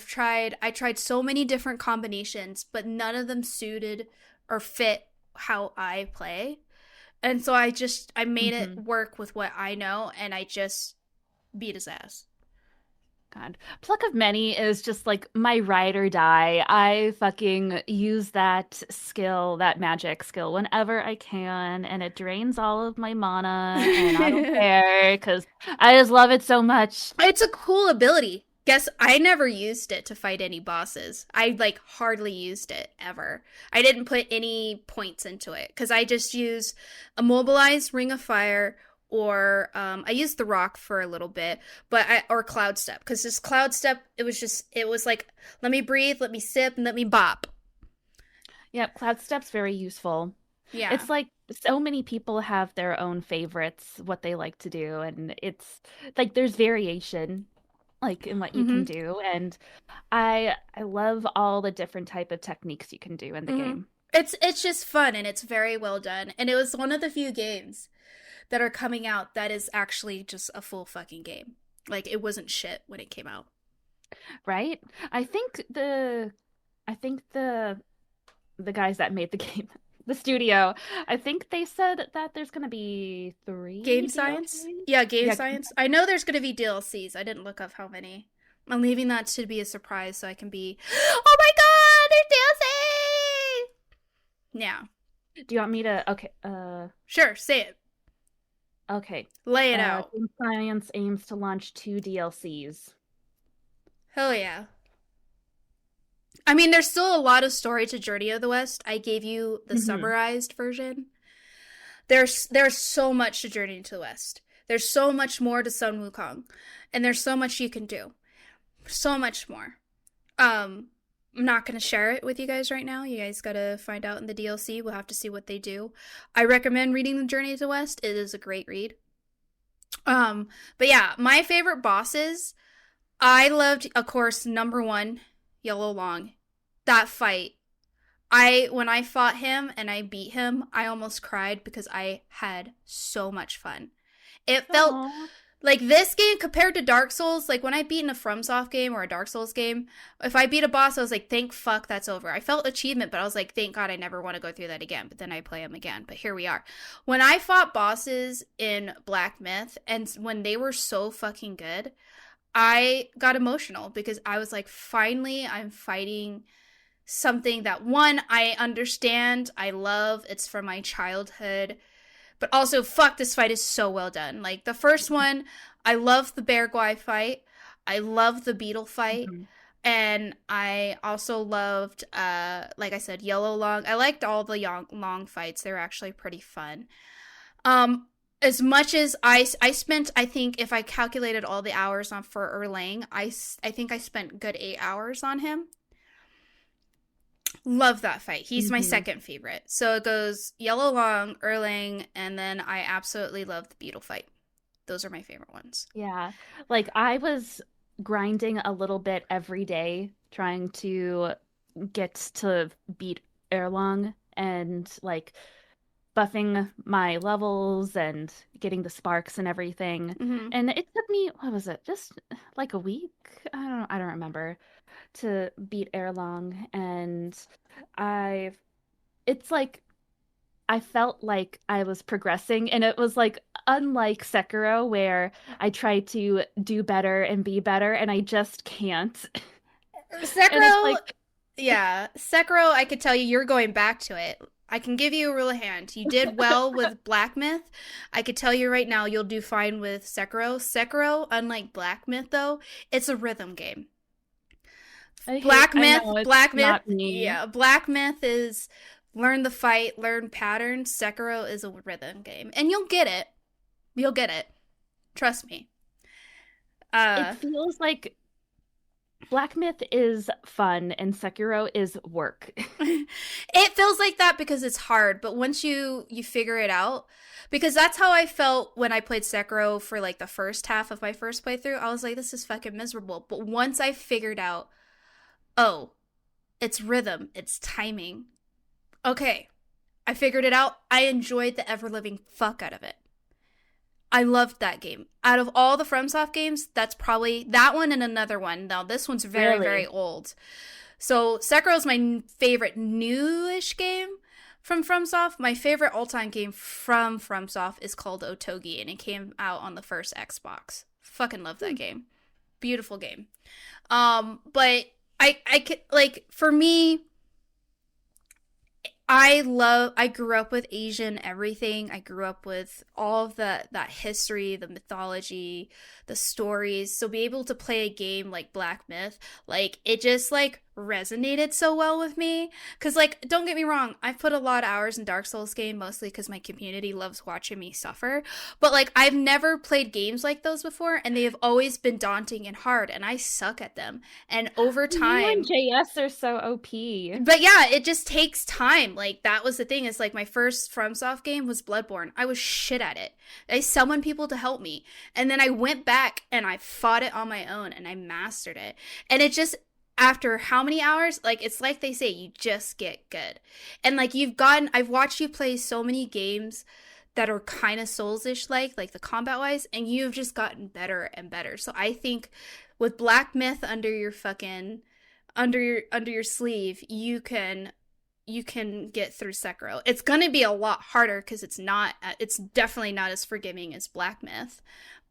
[SPEAKER 2] tried so many different combinations, but none of them suited or fit how I play. And so I made it work with what I know, and I just beat his ass.
[SPEAKER 1] God. Pluck of Many is just like my ride or die. I fucking use that skill, that magic skill, whenever I can, and it drains all of my mana, and I don't care because I just love it so much.
[SPEAKER 2] It's a cool ability. Guess I never used it to fight any bosses. I like hardly used it ever. I didn't put any points into it because I just used Immobilize, Ring of Fire, or I used the Rock for a little bit, or Cloud Step, because this Cloud Step, it was like, let me breathe, let me sip, and let me bop.
[SPEAKER 1] Yep, Cloud Step's very useful.
[SPEAKER 2] Yeah.
[SPEAKER 1] It's like so many people have their own favorites, what they like to do, and it's like there's variation like in what you can do, and I love all the different type of techniques you can do in the game.
[SPEAKER 2] It's just fun, and it's very well done, and it was one of the few games that are coming out that is actually just a full fucking game. Like, it wasn't shit when it came out.
[SPEAKER 1] Right? I think the guys that made the game, the studio, I think they said that there's going to be 3
[SPEAKER 2] Game
[SPEAKER 1] DLCs?
[SPEAKER 2] Science? Yeah, Game Science. I know there's going to be DLCs. I didn't look up how many. I'm leaving that to be a surprise so I can be, oh my god, there's DLC! Yeah.
[SPEAKER 1] Do you want me to, okay,
[SPEAKER 2] Sure, say it.
[SPEAKER 1] Okay.
[SPEAKER 2] Lay it out.
[SPEAKER 1] Game Science aims to launch 2 DLCs.
[SPEAKER 2] Hell yeah. I mean, there's still a lot of story to Journey of the West. I gave you the summarized version. There's so much to Journey to the West. There's so much more to Sun Wukong. And there's so much you can do. So much more. I'm not going to share it with you guys right now. You guys got to find out in the DLC. We'll have to see what they do. I recommend reading The Journey to the West. It is a great read. But yeah, my favorite bosses, I loved, of course, number 1, Yellow Long. That fight. When I fought him and I beat him, I almost cried because I had so much fun. It felt... Aww. Like, this game, compared to Dark Souls, like, when I beat in a FromSoft game or a Dark Souls game, if I beat a boss, I was like, thank fuck that's over. I felt achievement, but I was like, thank God I never want to go through that again. But then I play them again. But here we are. When I fought bosses in Black Myth, and when they were so fucking good, I got emotional because I was like, finally, I'm fighting something that, one, I understand, I love, it's from my childhood. But also, fuck, this fight is so well done. Like, the first one, I love the Bear Guai fight. I love the Beetle fight. And I also loved, like I said, Yellow Long. I liked all the long fights. They were actually pretty fun. As much as I spent, I think, if I calculated all the hours on for Erlang, I think I spent good 8 hours on him. Love that fight. He's my second favorite. So it goes Yellow Long, Erlang, and then I absolutely love the Beetle fight. those are my favorite ones.
[SPEAKER 1] Yeah. Like I was grinding a little bit every day trying to get to beat Erlong and like buffing my levels and getting the sparks and everything.
[SPEAKER 2] Mm-hmm.
[SPEAKER 1] And it took me, what was it? Just like a week? I don't remember to beat Erlong and I it's like I felt like I was progressing, and it was like unlike Sekiro, where I try to do better and be better, and I just can't. And it's
[SPEAKER 2] Sekiro,
[SPEAKER 1] like,
[SPEAKER 2] yeah, Sekiro. I could tell you, you're going back to it. I can give you a real hand. You did well with Black Myth. I could tell you right now, you'll do fine with Sekiro. Sekiro, unlike Black Myth, though, it's a rhythm game.
[SPEAKER 1] I know it's
[SPEAKER 2] Black Myth,
[SPEAKER 1] not me.
[SPEAKER 2] yeah, Black Myth is learn the fight, learn patterns. Sekiro is a rhythm game, and you'll get it. You'll get it. Trust me.
[SPEAKER 1] It
[SPEAKER 2] Uh,
[SPEAKER 1] feels like Black Myth is fun and Sekiro is work.
[SPEAKER 2] it feels like that because it's hard, but once you figure it out, because that's how I felt when I played Sekiro for like the first half of my first playthrough. I was like, this is fucking miserable. But once I figured out, oh, it's rhythm, it's timing. Okay, I figured it out. I enjoyed the ever living fuck out of it. I loved that game. Out of all the FromSoft games, that's probably that one and another one. Now, this one's very,
[SPEAKER 1] Really?
[SPEAKER 2] very old. So, Sekiro is my favorite newish game from FromSoft. My favorite all-time game from FromSoft is called Otogi, and it came out on the first Xbox. Fucking love that game. Beautiful game. But I could, like, for me, I grew up with Asian everything. I grew up with all of that history, the mythology, the stories. So be able to play a game like Black Myth, like it just like resonated so well with me. Cause like, don't get me wrong, I've put a lot of hours in Dark Souls game, mostly because my community loves watching me suffer. But like, I've never played games like those before, and they have always been daunting and hard, and I suck at them. And over
[SPEAKER 1] You and
[SPEAKER 2] time,
[SPEAKER 1] JS are so OP.
[SPEAKER 2] but yeah, it just takes time. Like that was the thing. Is like my first FromSoft game was Bloodborne. I was shit at it. I summoned people to help me, and then I went back and I fought it on my own and I mastered it. And it just after how many hours? Like it's like they say, you just get good. And like I've watched you play so many games that are kind of Souls-ish like the combat wise, and you've just gotten better and better. So I think with Black Myth under your fucking under your sleeve, you can get through Sekiro. It's going to be a lot harder because it's definitely not as forgiving as Black Myth.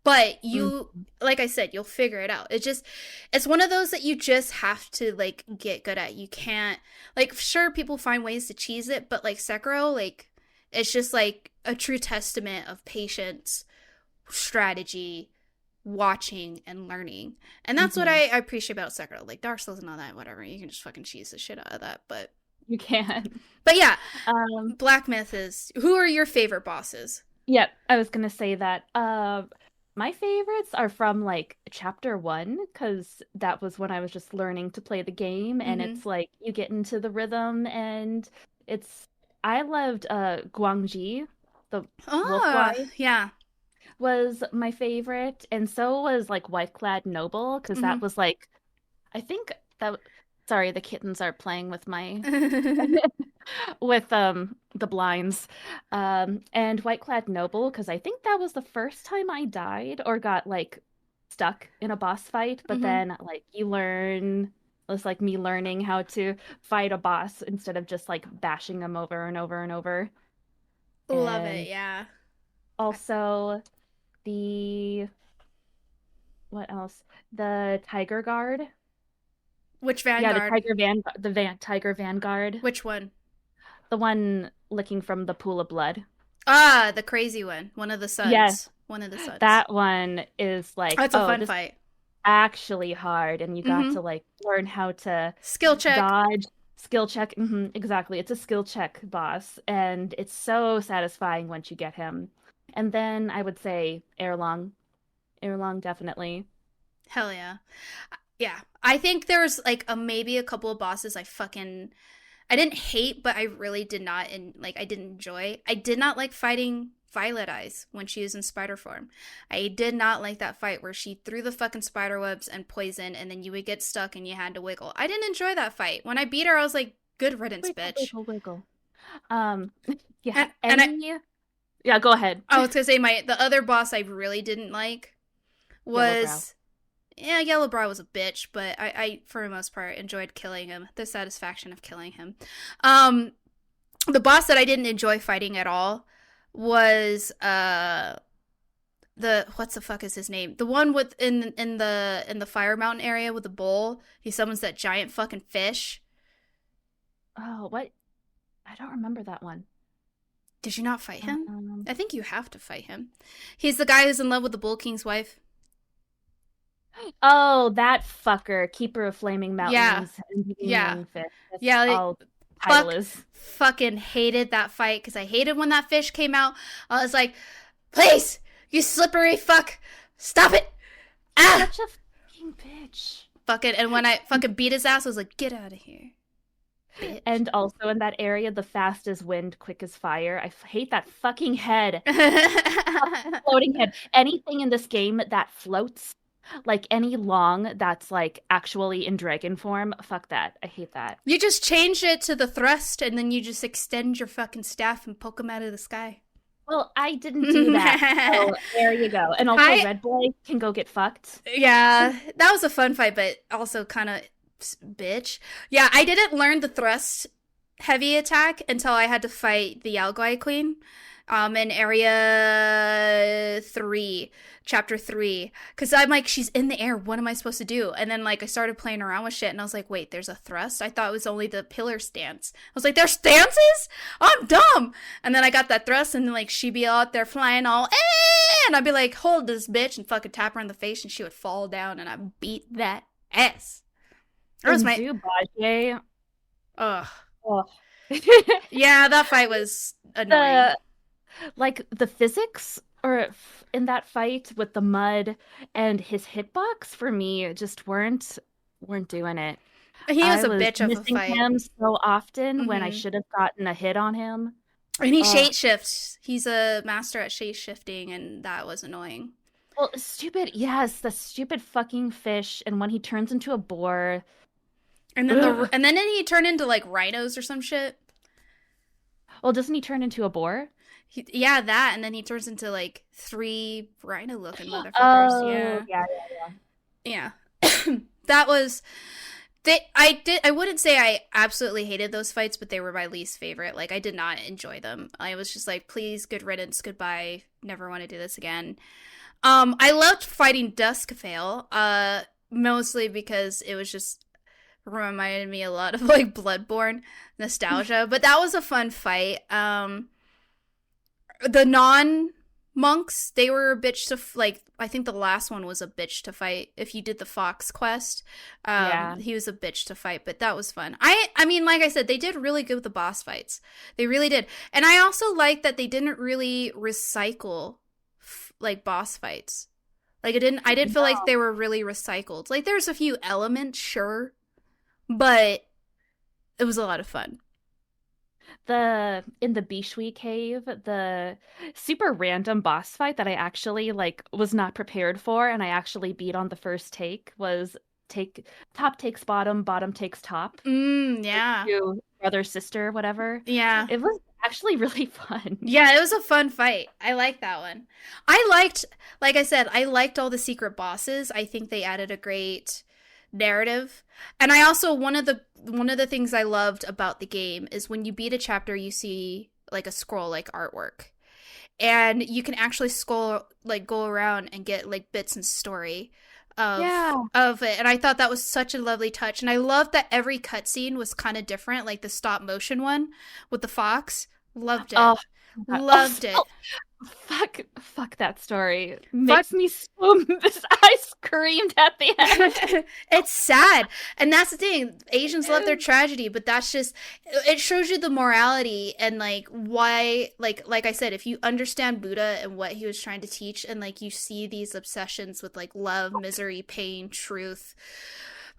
[SPEAKER 2] But you, like I said, you'll figure it out. It's one of those that you just have to like get good at. You can't like sure people find ways to cheese it, but like Sekiro, like it's just like a true testament of patience, strategy, watching and learning. And that's what I appreciate about Sekiro. Like Dark Souls and all that, whatever. You can just fucking cheese the shit out of that.
[SPEAKER 1] You can.
[SPEAKER 2] But yeah,
[SPEAKER 1] Um,
[SPEAKER 2] Black Myth is who are your favorite bosses?
[SPEAKER 1] Yep, I was gonna say that. My favorites are from like chapter one, because that was when I was just learning to play the game, and
[SPEAKER 2] Mm-hmm.
[SPEAKER 1] it's like you get into the rhythm, and it's I loved Guangji, the wolf
[SPEAKER 2] Oh,
[SPEAKER 1] guy,
[SPEAKER 2] yeah.
[SPEAKER 1] was my favorite, and so was like White-Clad Noble, because that was like I think that sorry, the kittens are playing with my
[SPEAKER 2] Mm-hmm.
[SPEAKER 1] with the blinds and White-Clad Noble, because I think that was the first time I died or got like stuck in a boss fight, but
[SPEAKER 2] Mm-hmm.
[SPEAKER 1] then like you learn it's like me learning how to fight a boss instead of just like bashing them over and over and over.
[SPEAKER 2] Love it,
[SPEAKER 1] And
[SPEAKER 2] yeah.
[SPEAKER 1] also the what else, the Tiger Guard.
[SPEAKER 2] Which
[SPEAKER 1] Yeah, the
[SPEAKER 2] Vanguard?
[SPEAKER 1] Tiger Vanguard,
[SPEAKER 2] Which one?
[SPEAKER 1] the one licking from the pool of blood.
[SPEAKER 2] Ah, the crazy one. One of the
[SPEAKER 1] Yes,
[SPEAKER 2] sons. One of the sons.
[SPEAKER 1] that one is like,
[SPEAKER 2] That's a
[SPEAKER 1] oh,
[SPEAKER 2] fun
[SPEAKER 1] this is
[SPEAKER 2] fight.
[SPEAKER 1] actually hard, and you got
[SPEAKER 2] Mm-hmm.
[SPEAKER 1] to like learn how to
[SPEAKER 2] Skill check.
[SPEAKER 1] dodge, skill check. Exactly, it's a skill check boss, and it's so satisfying once you get him. And then I would say Erlong, Erlong definitely.
[SPEAKER 2] Hell yeah. Yeah. I think there was like maybe a couple of bosses I didn't hate, but I really did not and like I didn't enjoy. I did not like fighting Violet Eyes when she was in spider form. I did not like that fight where she threw the fucking spider webs and poison, and then you would get stuck and you had to wiggle. I didn't enjoy that fight. When I beat her, I was like, good riddance,
[SPEAKER 1] Wiggle,
[SPEAKER 2] bitch.
[SPEAKER 1] wiggle, wiggle. Um, yeah,
[SPEAKER 2] And
[SPEAKER 1] yeah, go ahead.
[SPEAKER 2] I was gonna say the other boss I really didn't like was Yellowbrow was a bitch, but I for the most part enjoyed killing him. The satisfaction of killing him. The boss that I didn't enjoy fighting at all was the what's the fuck is his name? The one with in the Fire Mountain area with the bowl. He summons that giant fucking fish.
[SPEAKER 1] Oh, what? I don't remember that one.
[SPEAKER 2] Did you not fight him? I think you have to fight him. He's the guy who's in love with the Bull King's wife.
[SPEAKER 1] Oh, that fucker, Keeper of Flaming Mountains.
[SPEAKER 2] Yeah.
[SPEAKER 1] Fish. That's
[SPEAKER 2] yeah.
[SPEAKER 1] all title is.
[SPEAKER 2] Fucking hated that fight because I hated when that fish came out. I was like, please, you slippery fuck, stop it. Ah!
[SPEAKER 1] Such a fucking bitch.
[SPEAKER 2] Fucking, and when I fucking beat his ass, I was like, get out of here. Bitch.
[SPEAKER 1] And also in that area, the fast as wind, quick as fire. I hate that fucking head. Floating head. Anything in this game that floats, like any long that's like actually in dragon form, fuck that. I hate that.
[SPEAKER 2] You just change it to the thrust and then you just extend your fucking staff and poke them out of the sky.
[SPEAKER 1] Well, I didn't do that. So there you go. And also Red Boy can go get fucked.
[SPEAKER 2] Yeah, that was a fun fight, but also kind of bitch. Yeah, I didn't learn the thrust heavy attack until I had to fight the Yalgoi Queen in area 3, chapter 3, because I'm like, she's in the air, what am I supposed to do? And then like I started playing around with shit and I was like, wait, there's a thrust? I thought it was only the pillar stance. I was like, there's stances? I'm dumb. And then I got that thrust and then like she'd be out there flying all and I'd be like, hold this bitch, and fucking tap her in the face and she would fall down and I beat that ass. Or was my ugh. Yeah, that fight was annoying.
[SPEAKER 1] The physics or in that fight with the mud and his hitbox for me just weren't doing it.
[SPEAKER 2] He was a bitch of a fight.
[SPEAKER 1] Him so often when I should have gotten a hit on him.
[SPEAKER 2] And he shade shifts. He's a master at shade shifting, and that was annoying.
[SPEAKER 1] Well, stupid. Yes, the stupid fucking fish, and when he turns into a boar.
[SPEAKER 2] And then and then he turn into like rhinos or some shit.
[SPEAKER 1] Well, doesn't he turn into a boar?
[SPEAKER 2] Yeah, that, and then he turns into like 3 rhino-looking motherfuckers.
[SPEAKER 1] Oh,
[SPEAKER 2] yeah. That was. I wouldn't say I absolutely hated those fights, but they were my least favorite. Like, I did not enjoy them. I was just like, please, good riddance, goodbye. Never want to do this again. I loved fighting Duskvale, mostly because it was just reminded me a lot of like Bloodborne nostalgia, but that was a fun fight. The non-monks, they were a bitch to like. I think the last one was a bitch to fight. If you did the Fox quest, he was a bitch to fight, but that was fun. I mean, like I said, they did really good with the boss fights. They really did, and I also like that they didn't really recycle like boss fights. Like I didn't feel like they were really recycled. Like there's a few elements, sure. But it was a lot of fun.
[SPEAKER 1] In the Bishui cave, the super random boss fight that I actually like was not prepared for and I actually beat on the first take was top takes bottom, bottom takes top.
[SPEAKER 2] Yeah.
[SPEAKER 1] Brother, sister, whatever.
[SPEAKER 2] Yeah.
[SPEAKER 1] It was actually really fun.
[SPEAKER 2] Yeah, it was a fun fight. I liked that one. Like I said, I liked all the secret bosses. I think they added a great narrative. And I also one of the things I loved about the game is when you beat a chapter, you see like a scroll like artwork. And you can actually scroll like go around and get like bits and story of it. And I thought that was such a lovely touch. And I loved that every cutscene was kind of different, like the stop motion one with the fox. Loved it. Loved it.
[SPEAKER 1] Fuck that story. Makes me so I screamed at the end.
[SPEAKER 2] It's sad. And that's the thing. Asians love their tragedy, but that's just it shows you the morality and like why like I said, if you understand Buddha and what he was trying to teach and like you see these obsessions with like love, misery, pain, truth,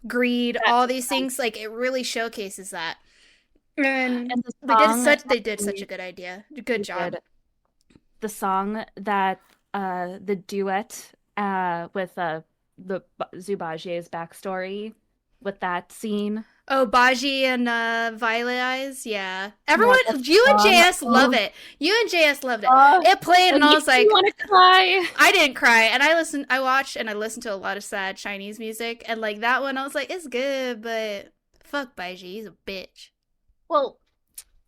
[SPEAKER 2] greed, all these things, like it really showcases that. And they did such a good idea. Good job.
[SPEAKER 1] the song that the duet with the Zubajie's backstory with that scene.
[SPEAKER 2] Oh, Baji and Violet Eyes, yeah.
[SPEAKER 1] Yeah,
[SPEAKER 2] Everyone,
[SPEAKER 1] that
[SPEAKER 2] you and
[SPEAKER 1] song.
[SPEAKER 2] JS love
[SPEAKER 1] Oh,
[SPEAKER 2] it. You and JS loved it.
[SPEAKER 1] oh,
[SPEAKER 2] It played,
[SPEAKER 1] it
[SPEAKER 2] and I
[SPEAKER 1] makes
[SPEAKER 2] was
[SPEAKER 1] me
[SPEAKER 2] like,
[SPEAKER 1] want to cry.
[SPEAKER 2] I didn't cry. And I watched, and I listened to a lot of sad Chinese music, and like that one, I was like, it's good, but fuck Baiji, he's a bitch.
[SPEAKER 1] Well,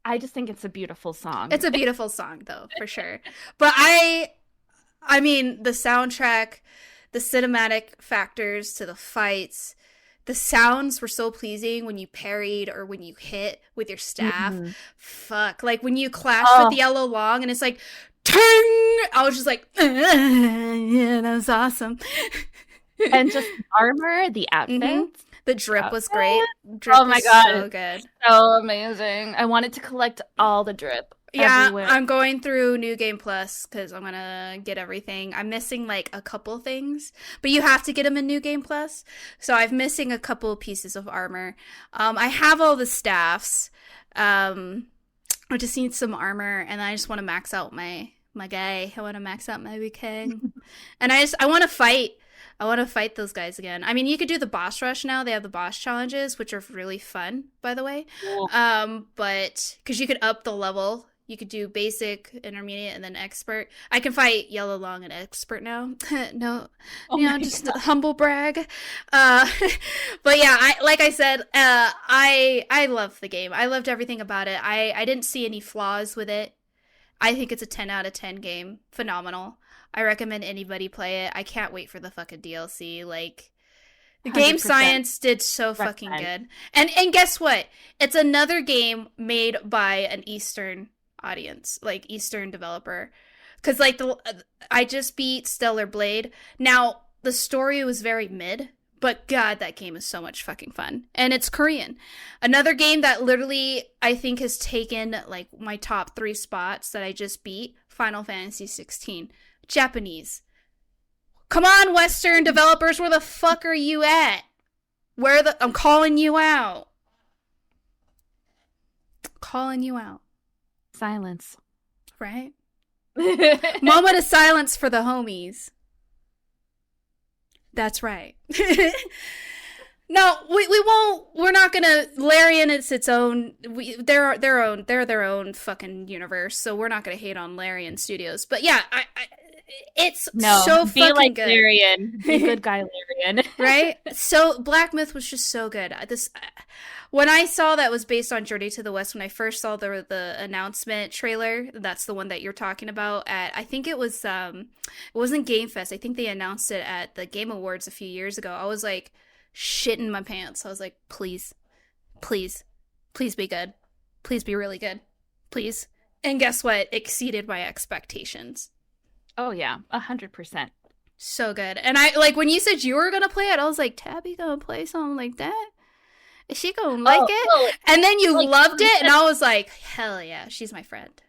[SPEAKER 1] I just think it's a beautiful song.
[SPEAKER 2] It's a beautiful song, though, for sure. But I mean, the soundtrack, the cinematic factors to the fights, the sounds were so pleasing when you parried or when you hit with your staff.
[SPEAKER 1] Mhm.
[SPEAKER 2] Fuck. Like when you clashed with
[SPEAKER 1] Oh,
[SPEAKER 2] the yellow long and it's like, ting! I was just like, yeah, that was awesome.
[SPEAKER 1] and just the armor, the
[SPEAKER 2] hmm
[SPEAKER 1] outfits.
[SPEAKER 2] The drip was great.
[SPEAKER 1] Outfit.
[SPEAKER 2] Drip
[SPEAKER 1] Oh
[SPEAKER 2] was
[SPEAKER 1] my God,
[SPEAKER 2] so
[SPEAKER 1] it's
[SPEAKER 2] good.
[SPEAKER 1] so amazing. I wanted to collect all the drip
[SPEAKER 2] Yeah,
[SPEAKER 1] everywhere.
[SPEAKER 2] I'm going through New Game Plus because I'm gonna get everything. I'm missing like a couple things, but you have to get them in New Game Plus. So I'm missing a couple pieces of armor. I have all the staffs. I just need some armor, and I just want to max out my guy. I want to max out my Wukong, and I want to fight. I want to fight those guys again. I mean, you could do the boss rush now. They have the boss challenges, which are really fun, by the way.
[SPEAKER 1] Cool.
[SPEAKER 2] But because you could up the level, you could do basic, intermediate, and then expert. I can fight Yellow Long and expert now. No,
[SPEAKER 1] Oh
[SPEAKER 2] you know,
[SPEAKER 1] my
[SPEAKER 2] just
[SPEAKER 1] God.
[SPEAKER 2] a humble brag. Uh, but yeah, like I said, I love the game. I loved everything about it. I didn't see any flaws with it. I think it's a 10 out of 10 game. Phenomenal. I recommend anybody play it. I can't wait for the fucking DLC. Like the game
[SPEAKER 1] 100%
[SPEAKER 2] science did so fucking
[SPEAKER 1] recommend.
[SPEAKER 2] good. And guess what? It's another game made by an Eastern audience, like Eastern developer. Cuz like I just beat Stellar Blade. Now, the story was very mid, but god, that game is so much fucking fun. And it's Korean. Another game that literally I think has taken like my top 3 spots that I just beat, Final Fantasy 16. Japanese. Come on, Western developers, where the fuck are you at? I'm calling you out. Calling you out.
[SPEAKER 1] Silence.
[SPEAKER 2] Right? Moment of silence for the homies. That's right. No, we won't. We're not gonna. Larian is its own. They're their own fucking universe. So we're not gonna hate on Larian Studios. But yeah, it's
[SPEAKER 1] No,
[SPEAKER 2] so
[SPEAKER 1] be
[SPEAKER 2] fucking
[SPEAKER 1] like
[SPEAKER 2] good.
[SPEAKER 1] Larian. Be good guy Larian.
[SPEAKER 2] Right? So Black Myth was just so good. This when I saw that was based on Journey to the West, when I first saw the announcement trailer, that's the one that you're talking about at I think it wasn't Game Fest. I think they announced it at the Game Awards a few years ago. I was like shitting my pants. I was like, please, please, please be good. Please be really good. Please. And guess what? Exceeded my expectations.
[SPEAKER 1] Oh yeah, 100%.
[SPEAKER 2] So good. And I like when you said you were gonna play it, I was like, Tabby gonna play something like that? Is she gonna like
[SPEAKER 1] Oh,
[SPEAKER 2] it?
[SPEAKER 1] well,
[SPEAKER 2] And then you
[SPEAKER 1] like
[SPEAKER 2] loved it, and I was like, hell yeah, she's my friend.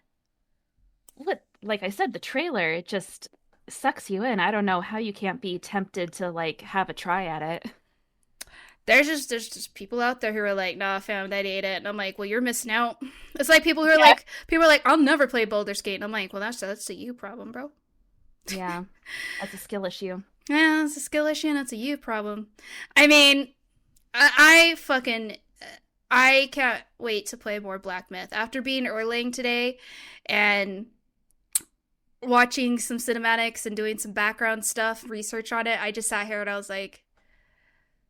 [SPEAKER 1] what like I said, the trailer, it just sucks you in. I don't know how you can't be tempted to like have a try at it.
[SPEAKER 2] There's just people out there who are like, nah, fam, that ain't it. And I'm like, well, you're missing out. It's like
[SPEAKER 1] Yeah.
[SPEAKER 2] people are like, I'll never play Boulder Skate. And I'm like, well, that's a you problem, bro.
[SPEAKER 1] Yeah. That's a skill issue.
[SPEAKER 2] Yeah, it's a skill issue and it's a you problem. I mean, I fucking I can't wait to play more Black Myth. After being Erlang today and watching some cinematics and doing some background stuff, research on it, I just sat here and I was like,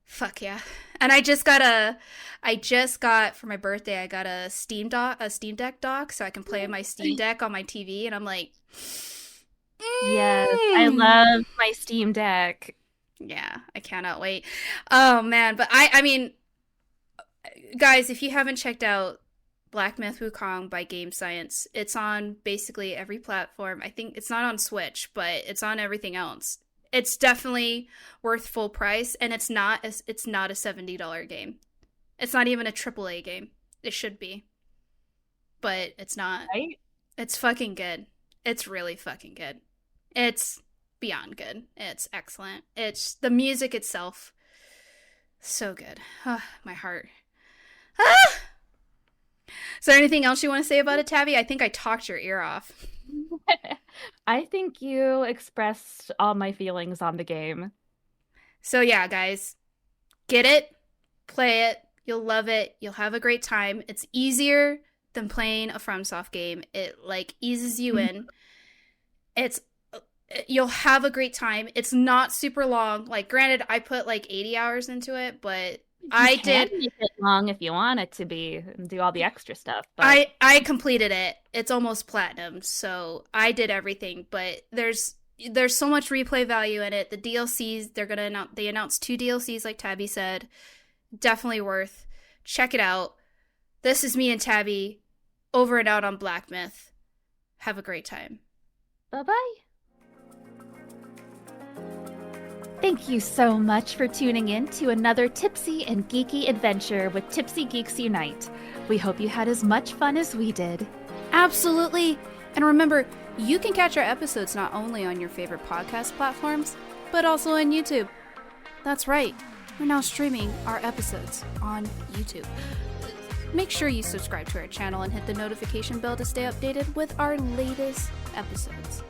[SPEAKER 2] fuck yeah. And I just got for my birthday, I got a Steam Deck dock so I can play my Steam Deck on my TV and I'm like
[SPEAKER 1] Yes, I love my Steam Deck.
[SPEAKER 2] yeah, I cannot wait. Oh man, but I mean guys, if you haven't checked out Black Myth Wukong by Game Science, it's on basically every platform. I think it's not on Switch, but it's on everything else. It's definitely worth full price, and it's not a $70 game. It's not even a AAA game. It should be, but it's not.
[SPEAKER 1] Right?
[SPEAKER 2] It's fucking good. It's really fucking good. It's beyond good. It's excellent. It's the music itself. So good. My heart. Ah! Is there anything else you want to say about it, Tabby? I think I talked your ear off.
[SPEAKER 1] I think you expressed all my feelings on the game.
[SPEAKER 2] So yeah, guys, get it, play it, you'll love it, you'll have a great time. It's easier than playing a FromSoft game. It like eases you in. It's you'll have a great time. It's not super long. Like granted, I put like 80 hours into it, but
[SPEAKER 1] You
[SPEAKER 2] I
[SPEAKER 1] can
[SPEAKER 2] did
[SPEAKER 1] make it long if you want it to be and do all the extra stuff, but
[SPEAKER 2] I completed it. It's almost platinum, so I did everything, but there's so much replay value in it. The DLCs, they announced 2 DLCs like Tabby said. Definitely worth. Check it out. This is me and Tabby over and out on Black Myth. Have a great time.
[SPEAKER 1] bye-bye. Thank you so much for tuning in to another tipsy and geeky adventure with Tipsy Geeks Unite. We hope you had as much fun as we did.
[SPEAKER 2] Absolutely. And remember, you can catch our episodes not only on your favorite podcast platforms, but also on YouTube. That's right. We're now streaming our episodes on YouTube. Make sure you subscribe to our channel and hit the notification bell to stay updated with our latest episodes.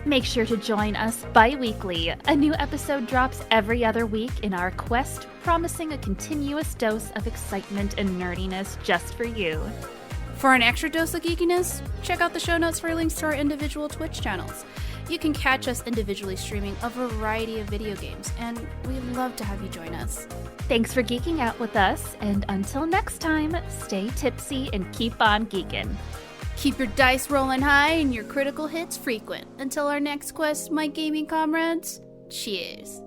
[SPEAKER 1] Make sure to join us bi-weekly. A new episode drops every other week in our quest, promising a continuous dose of excitement and nerdiness just for you.
[SPEAKER 2] For an extra dose of geekiness, check out the show notes for links to our individual Twitch channels. You can catch us individually streaming a variety of video games, and we'd love to have you join us.
[SPEAKER 1] Thanks for geeking out with us, and until next time, stay tipsy and keep on geeking.
[SPEAKER 2] Keep your dice rolling high and your critical hits frequent. Until our next quest, my gaming comrades, cheers.